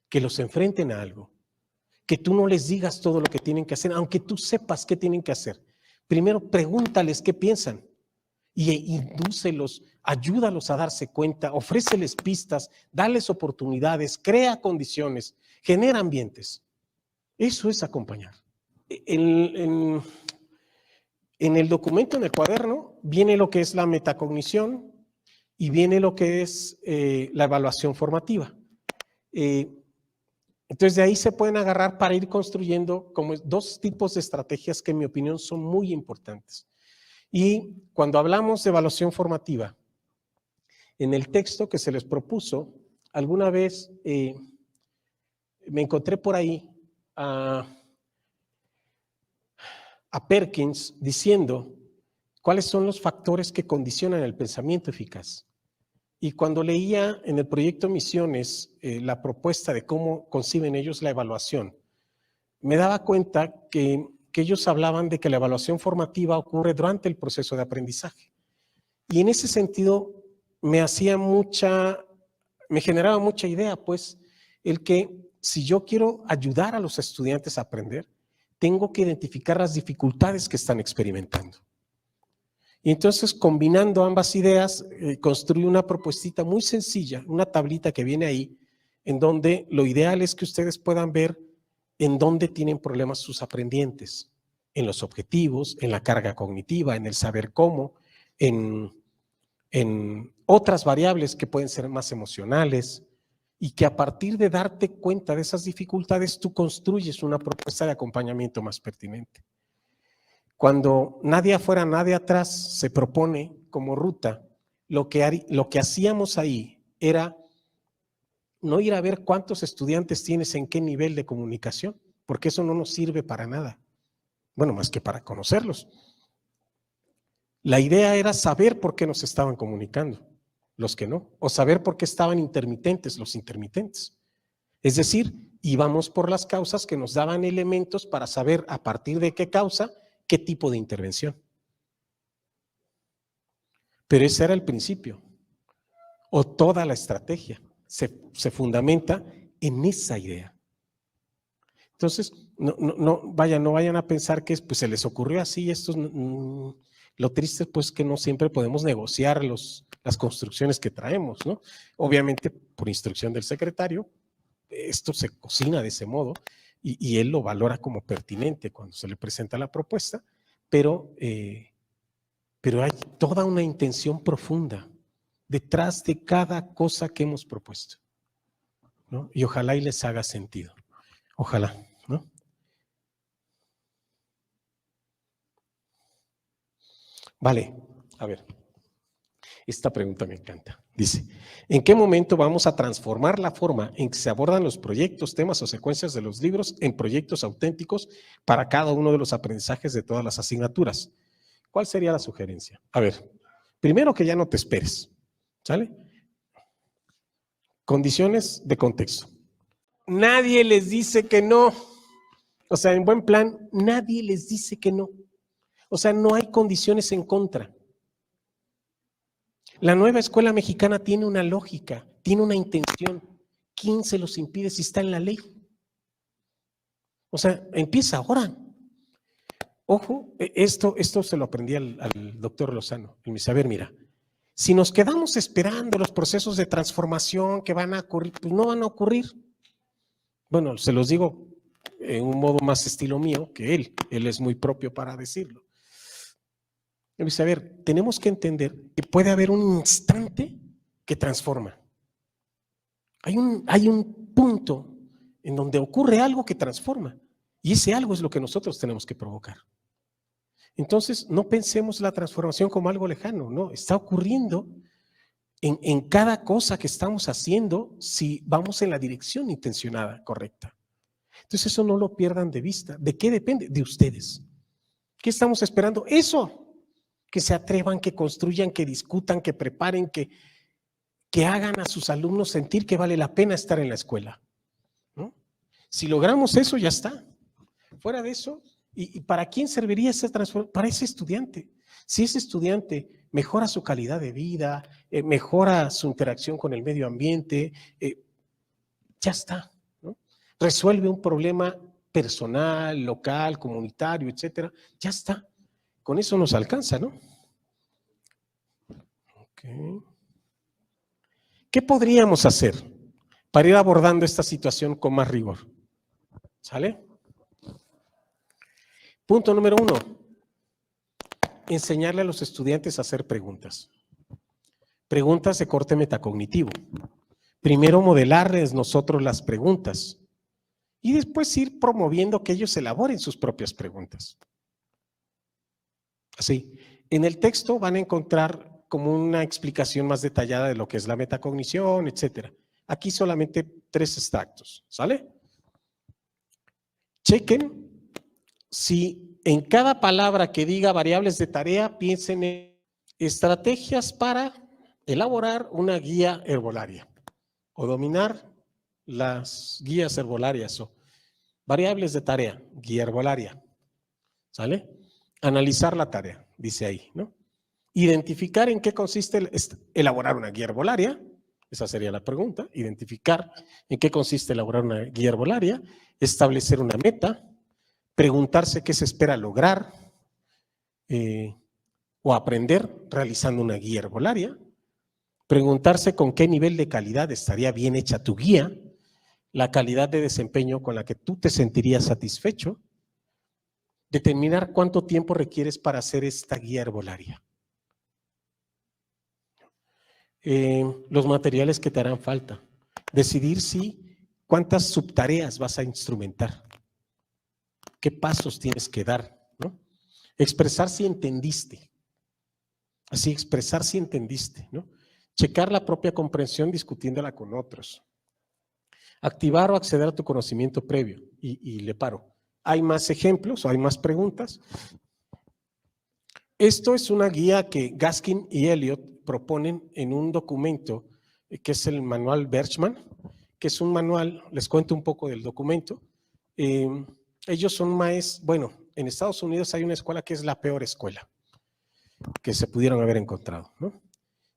que los enfrenten a algo, que tú no les digas todo lo que tienen que hacer, aunque tú sepas qué tienen que hacer. Primero, pregúntales qué piensan y indúcelos, ayúdalos a darse cuenta, ofréceles pistas, dales oportunidades, crea condiciones, genera ambientes. Eso es acompañar. En el documento, en el cuaderno, viene lo que es la metacognición y viene lo que es la evaluación formativa. Entonces, de ahí se pueden agarrar para ir construyendo como dos tipos de estrategias que, en mi opinión, son muy importantes. Y cuando hablamos de evaluación formativa, en el texto que se les propuso, alguna vez me encontré por ahí a Perkins diciendo cuáles son los factores que condicionan el pensamiento eficaz. Y cuando leía en el proyecto Misiones la propuesta de cómo conciben ellos la evaluación, me daba cuenta que ellos hablaban de que la evaluación formativa ocurre durante el proceso de aprendizaje. Y en ese sentido me generaba mucha idea, pues, el que si yo quiero ayudar a los estudiantes a aprender, tengo que identificar las dificultades que están experimentando. Y entonces, combinando ambas ideas, construí una propuestita muy sencilla, una tablita que viene ahí, en donde lo ideal es que ustedes puedan ver en dónde tienen problemas sus aprendientes, en los objetivos, en la carga cognitiva, en el saber cómo, en otras variables que pueden ser más emocionales, y que a partir de darte cuenta de esas dificultades, tú construyes una propuesta de acompañamiento más pertinente. Cuando nadie afuera, nadie atrás se propone como ruta, lo que hacíamos ahí era no ir a ver cuántos estudiantes tienes en qué nivel de comunicación, porque eso no nos sirve para nada. Bueno, más que para conocerlos. La idea era saber por qué nos estaban comunicando, los que no, o saber por qué estaban intermitentes, los intermitentes. Es decir, íbamos por las causas que nos daban elementos para saber a partir de qué causa, qué tipo de intervención. Pero ese era el principio, o toda la estrategia se fundamenta en esa idea. Entonces, no vayan a pensar que pues, se les ocurrió así. Lo triste pues que no siempre podemos negociar las construcciones que traemos, ¿no? Obviamente, por instrucción del secretario, esto se cocina de ese modo y él lo valora como pertinente cuando se le presenta la propuesta, pero hay toda una intención profunda detrás de cada cosa que hemos propuesto, ¿no? Y ojalá y les haga sentido. Ojalá, ¿no? Vale, a ver. Esta pregunta me encanta. Dice, ¿en qué momento vamos a transformar la forma en que se abordan los proyectos, temas o secuencias de los libros en proyectos auténticos para cada uno de los aprendizajes de todas las asignaturas? ¿Cuál sería la sugerencia? A ver, primero que ya no te esperes, ¿sale? Condiciones de contexto. Nadie les dice que no. O sea, en buen plan, nadie les dice que no. O sea, no hay condiciones en contra. La nueva escuela mexicana tiene una lógica, tiene una intención. ¿Quién se los impide si está en la ley? O sea, empieza ahora. Ojo, esto se lo aprendí al doctor Lozano. Y me dice, a ver, mira, si nos quedamos esperando los procesos de transformación que van a ocurrir, pues no van a ocurrir. Bueno, se los digo en un modo más estilo mío que él es muy propio para decirlo. A ver, tenemos que entender que puede haber un instante que transforma. Hay un punto en donde ocurre algo que transforma, y ese algo es lo que nosotros tenemos que provocar. Entonces, no pensemos la transformación como algo lejano, no, está ocurriendo en cada cosa que estamos haciendo si vamos en la dirección intencionada, correcta. Entonces, eso no lo pierdan de vista. ¿De qué depende? De ustedes. ¿Qué estamos esperando? Eso, que se atrevan, que construyan, que discutan, que preparen, que hagan a sus alumnos sentir que vale la pena estar en la escuela, ¿no? Si logramos eso, ya está. Fuera de eso, ¿y para quién serviría esa transformación? Para ese estudiante. Si ese estudiante mejora su calidad de vida, mejora su interacción con el medio ambiente, ya está, ¿no? Resuelve un problema personal, local, comunitario, etcétera, ya está. Con eso nos alcanza, ¿no? Okay. ¿Qué podríamos hacer para ir abordando esta situación con más rigor? ¿Sale? Punto número 1. Enseñarle a los estudiantes a hacer preguntas. Preguntas de corte metacognitivo. Primero modelarles nosotros las preguntas y después ir promoviendo que ellos elaboren sus propias preguntas. Así, en el texto van a encontrar como una explicación más detallada de lo que es la metacognición, etcétera. Aquí solamente 3 extractos, ¿sale? Chequen si en cada palabra que diga variables de tarea, piensen en estrategias para elaborar una guía herbolaria o dominar las guías herbolarias o variables de tarea, guía herbolaria, ¿sale? Analizar la tarea, dice ahí, ¿no? Identificar en qué consiste elaborar una guía herbolaria, esa sería la pregunta, identificar en qué consiste elaborar una guía herbolaria, establecer una meta, preguntarse qué se espera lograr o aprender realizando una guía herbolaria, preguntarse con qué nivel de calidad estaría bien hecha tu guía, la calidad de desempeño con la que tú te sentirías satisfecho, determinar cuánto tiempo requieres para hacer esta guía herbolaria. Los materiales que te harán falta, decidir cuántas subtareas vas a instrumentar, qué pasos tienes que dar, ¿no? Expresar si entendiste, así expresar si entendiste, ¿no? Checar la propia comprensión discutiéndola con otros, activar o acceder a tu conocimiento previo y le paro. ¿Hay más ejemplos o hay más preguntas? Esto es una guía que Gaskin y Elliott proponen en un documento que es el manual Birchman, que es un manual, les cuento un poco del documento. Ellos son maestros, bueno, en Estados Unidos hay una escuela que es la peor escuela que se pudieron haber encontrado, ¿no?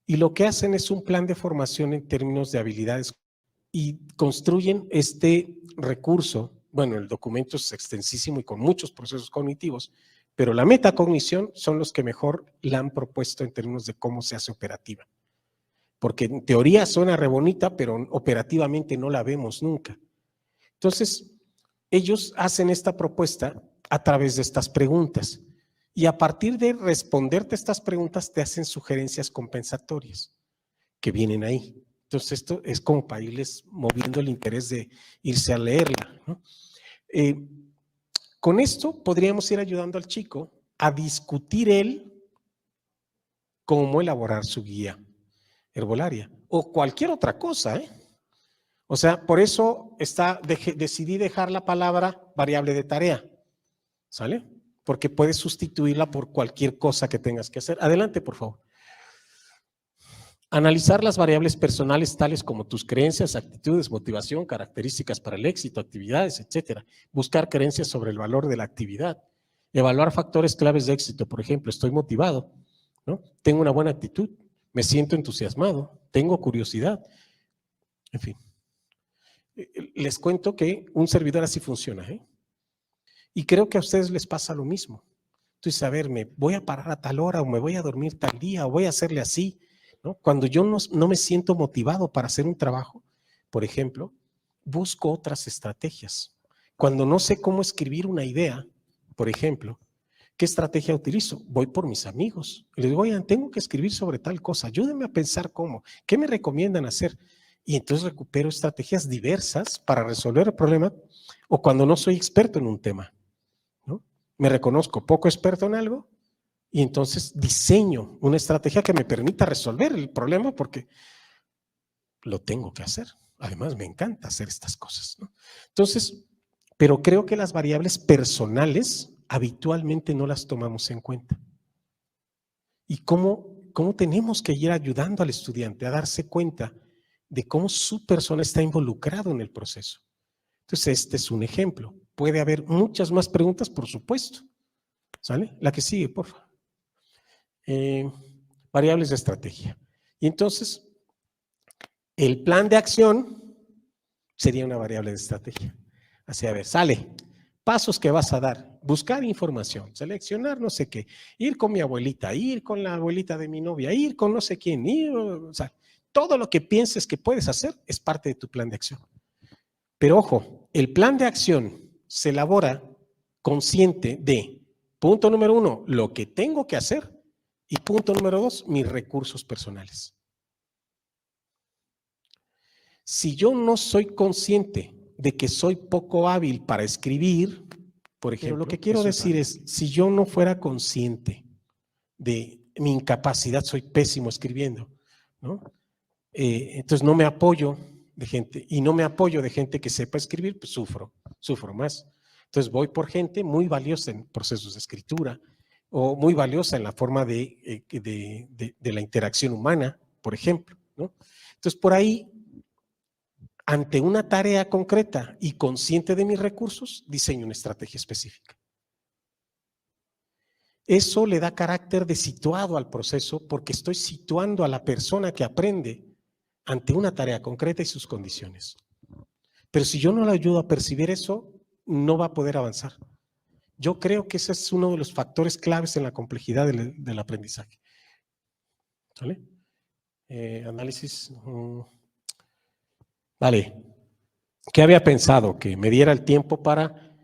Y lo que hacen es un plan de formación en términos de habilidades y construyen este recurso. Bueno, el documento es extensísimo y con muchos procesos cognitivos, pero la metacognición son los que mejor la han propuesto en términos de cómo se hace operativa. Porque en teoría suena re bonita, pero operativamente no la vemos nunca. Entonces, ellos hacen esta propuesta a través de estas preguntas y a partir de responderte estas preguntas te hacen sugerencias compensatorias que vienen ahí. Entonces, esto es como para irles moviendo el interés de irse a leerla, ¿no? Con esto podríamos ir ayudando al chico a discutir él cómo elaborar su guía herbolaria o cualquier otra cosa, ¿eh? O sea, por eso decidí dejar la palabra variable de tarea, ¿sale? Porque puedes sustituirla por cualquier cosa que tengas que hacer. Adelante, por favor. Analizar las variables personales tales como tus creencias, actitudes, motivación, características para el éxito, actividades, etcétera. Buscar creencias sobre el valor de la actividad. Evaluar factores claves de éxito, por ejemplo, estoy motivado, ¿no? Tengo una buena actitud, me siento entusiasmado, tengo curiosidad, en fin. Les cuento que un servidor así funciona, ¿eh? Y creo que a ustedes les pasa lo mismo. Entonces, a ver, me voy a parar a tal hora o me voy a dormir tal día o voy a hacerle así, ¿no? Cuando yo no me siento motivado para hacer un trabajo, por ejemplo, busco otras estrategias Cuando no sé cómo escribir una idea, por ejemplo, ¿qué estrategia utilizo? Voy por mis amigos y les digo, oigan, tengo que escribir sobre tal cosa, ayúdenme a pensar cómo, ¿qué me recomiendan hacer? Y entonces recupero estrategias diversas para resolver el problema, o cuando no soy experto en un tema, ¿no? Me reconozco poco experto en algo y entonces diseño una estrategia que me permita resolver el problema porque lo tengo que hacer. Además, me encanta hacer estas cosas, ¿no? Entonces, pero creo que las variables personales habitualmente no las tomamos en cuenta. ¿Y cómo tenemos que ir ayudando al estudiante a darse cuenta de cómo su persona está involucrado en el proceso? Entonces, este es un ejemplo. Puede haber muchas más preguntas, por supuesto. ¿Sale? La que sigue, por favor. Variables de estrategia. Y entonces, el plan de acción sería una variable de estrategia. Así, a ver, sale. Pasos que vas a dar, buscar información, seleccionar no sé qué, ir con mi abuelita, ir con la abuelita de mi novia, ir con no sé quién, o sea, todo lo que pienses que puedes hacer es parte de tu plan de acción. Pero ojo, el plan de acción se elabora consciente de, punto número 1, lo que tengo que hacer, y punto número 2, mis recursos personales. Si yo no soy consciente de que soy poco hábil para escribir, por ejemplo, lo que quiero decir es, si yo no fuera consciente de mi incapacidad, soy pésimo escribiendo, ¿no? Entonces no me apoyo de gente, y no me apoyo de gente que sepa escribir, pues sufro más. Entonces voy por gente muy valiosa en procesos de escritura, o muy valiosa en la forma de la interacción humana, por ejemplo, ¿no? Entonces por ahí, ante una tarea concreta y consciente de mis recursos, diseño una estrategia específica. Eso le da carácter de situado al proceso porque estoy situando a la persona que aprende ante una tarea concreta y sus condiciones. Pero si yo no le ayudo a percibir eso, no va a poder avanzar. Yo creo que ese es uno de los factores claves en la complejidad del aprendizaje. ¿Vale? Análisis. Vale. ¿Qué había pensado? Que me diera el tiempo para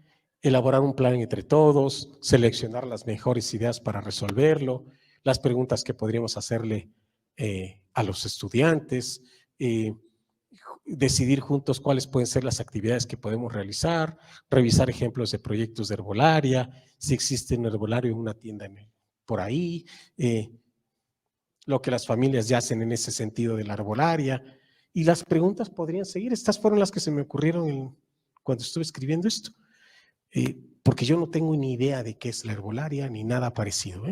elaborar un plan entre todos, seleccionar las mejores ideas para resolverlo, las preguntas que podríamos hacerle a los estudiantes, decidir juntos cuáles pueden ser las actividades que podemos realizar, revisar ejemplos de proyectos de herbolaria, si existe un herbolario en una tienda por ahí, lo que las familias ya hacen en ese sentido de la herbolaria, y las preguntas podrían seguir. Estas fueron las que se me ocurrieron cuando estuve escribiendo esto, porque yo no tengo ni idea de qué es la herbolaria ni nada parecido,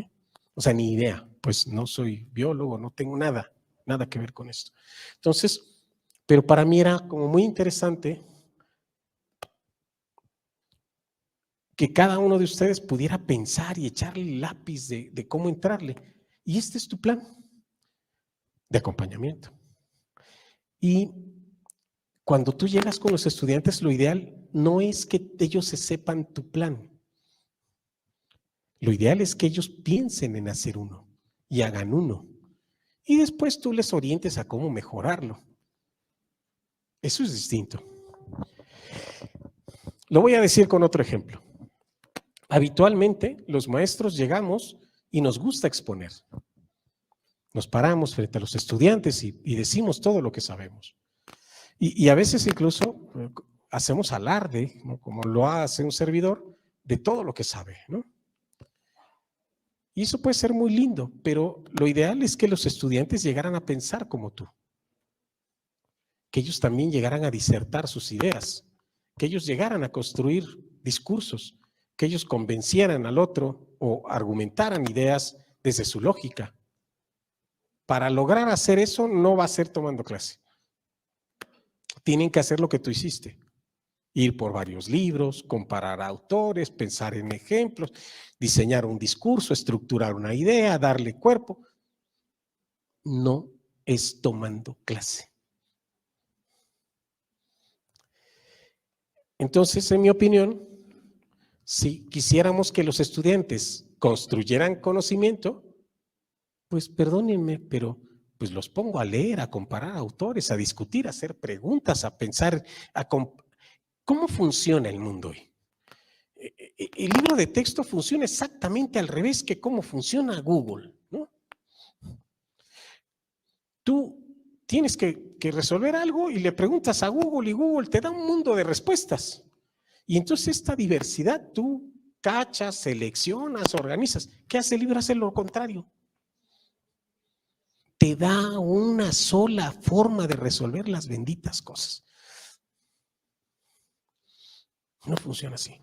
o sea, ni idea, pues no soy biólogo, no tengo nada que ver con esto. Entonces, pero para mí era como muy interesante que cada uno de ustedes pudiera pensar y echarle el lápiz de cómo entrarle. Y este es tu plan de acompañamiento. Y cuando tú llegas con los estudiantes, lo ideal no es que ellos se sepan tu plan. Lo ideal es que ellos piensen en hacer uno y hagan uno. Y después tú les orientes a cómo mejorarlo. Eso es distinto. Lo voy a decir con otro ejemplo. Habitualmente los maestros llegamos y nos gusta exponer. Nos paramos frente a los estudiantes y decimos todo lo que sabemos. Y a veces incluso hacemos alarde, ¿no? Como lo hace un servidor, de todo lo que sabe, ¿no? Y eso puede ser muy lindo, pero lo ideal es que los estudiantes llegaran a pensar como tú. Que ellos también llegaran a disertar sus ideas, que ellos llegaran a construir discursos, que ellos convencieran al otro o argumentaran ideas desde su lógica. Para lograr hacer eso no va a ser tomando clase. Tienen que hacer lo que tú hiciste. Ir por varios libros, comparar autores, pensar en ejemplos, diseñar un discurso, estructurar una idea, darle cuerpo. No es tomando clase. Entonces, en mi opinión, si quisiéramos que los estudiantes construyeran conocimiento, pues perdónenme, pero pues los pongo a leer, a comparar autores, a discutir, a hacer preguntas, a pensar, a ¿Cómo funciona el mundo hoy? El libro de texto funciona exactamente al revés que cómo funciona Google, ¿no? Tú tienes que resolver algo y le preguntas a Google y Google te da un mundo de respuestas. Y entonces esta diversidad tú cachas, seleccionas, organizas. ¿Qué hace el libro? Hace lo contrario. Te da una sola forma de resolver las benditas cosas. No funciona así.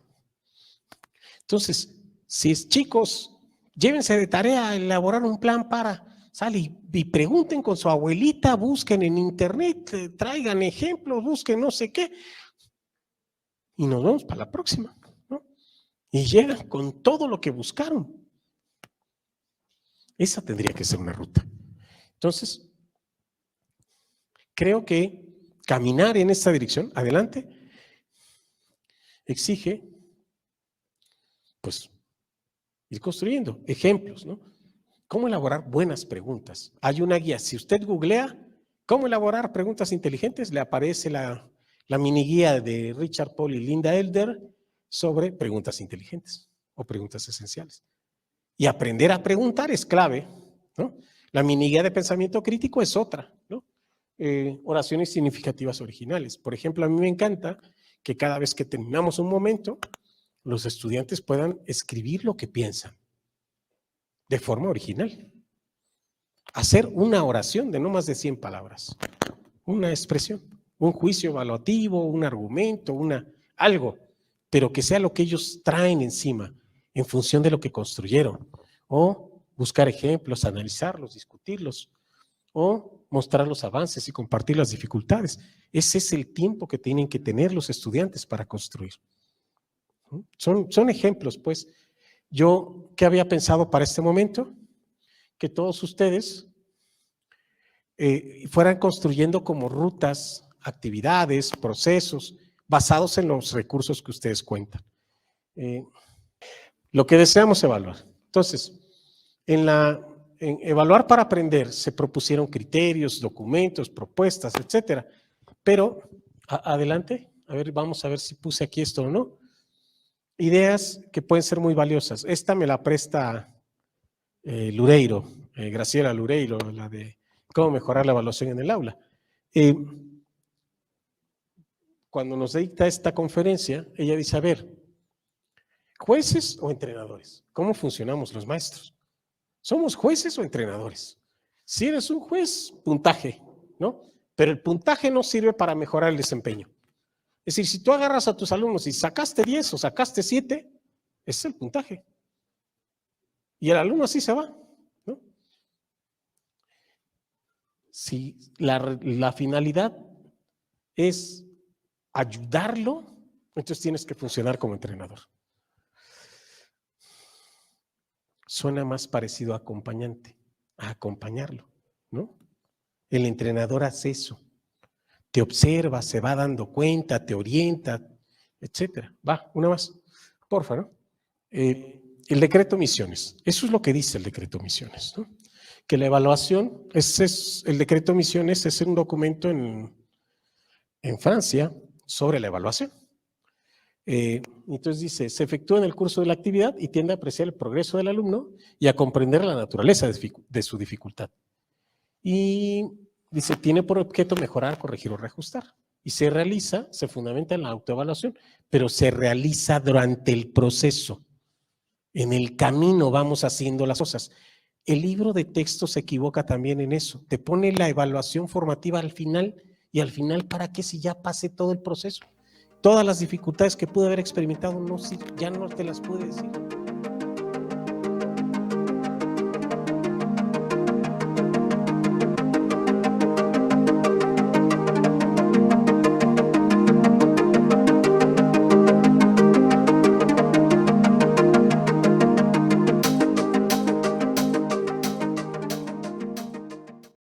Entonces, si es chicos, llévense de tarea a elaborar un plan para, sale y pregunten con su abuelita, busquen en internet, traigan ejemplos, busquen no sé qué, y nos vemos para la próxima, ¿no? Y llegan con todo lo que buscaron. Esa tendría que ser una ruta. Entonces, creo que caminar en esta dirección, adelante, exige, pues, ir construyendo ejemplos, ¿no? ¿Cómo elaborar buenas preguntas? Hay una guía. Si usted googlea cómo elaborar preguntas inteligentes, le aparece la mini guía de Richard Paul y Linda Elder sobre preguntas inteligentes o preguntas esenciales. Y aprender a preguntar es clave, ¿no? La mini guía de pensamiento crítico es otra, ¿no? Oraciones significativas originales. Por ejemplo, a mí me encanta que cada vez que terminamos un momento, los estudiantes puedan escribir lo que piensan de forma original. Hacer una oración de no más de 100 palabras, una expresión, un juicio evaluativo, un argumento, algo, pero que sea lo que ellos traen encima en función de lo que construyeron, o buscar ejemplos, analizarlos, discutirlos, o mostrar los avances y compartir las dificultades. Ese es el tiempo que tienen que tener los estudiantes para construir. Son ejemplos, pues. Yo, ¿qué había pensado para este momento? Que todos ustedes fueran construyendo como rutas, actividades, procesos, basados en los recursos que ustedes cuentan. Lo que deseamos evaluar. Entonces, en evaluar para aprender se propusieron criterios, documentos, propuestas, etcétera. Pero, adelante, a ver, vamos a ver si puse aquí esto o no. Ideas que pueden ser muy valiosas. Esta me la presta Lureiro, Graciela Lureiro, la de cómo mejorar la evaluación en el aula. Cuando nos dicta esta conferencia, ella dice, a ver, ¿jueces o entrenadores? ¿Cómo funcionamos los maestros? ¿Somos jueces o entrenadores? Si eres un juez, puntaje, ¿no? Pero el puntaje no sirve para mejorar el desempeño. Es decir, si tú agarras a tus alumnos y sacaste 10 o sacaste 7, ese es el puntaje. Y el alumno así se va, ¿no? Si la finalidad es ayudarlo, entonces tienes que funcionar como entrenador. Suena más parecido a acompañante, a acompañarlo, ¿no? El entrenador hace eso. Te observa, se va dando cuenta, te orienta, etcétera. Va, una más, porfa, ¿no? El decreto misiones, eso es lo que dice el decreto misiones, ¿no? Que la evaluación, el decreto misiones es un documento en Francia sobre la evaluación. Entonces dice, se efectúa en el curso de la actividad y tiende a apreciar el progreso del alumno y a comprender la naturaleza de su dificultad. Y dice, tiene por objeto mejorar, corregir o reajustar. Y se fundamenta en la autoevaluación, pero se realiza durante el proceso. En el camino vamos haciendo las cosas. El libro de texto se equivoca también en eso. Te pone la evaluación formativa al final, y al final, ¿para qué si ya pasé todo el proceso? Todas las dificultades que pude haber experimentado, ya no te las pude decir.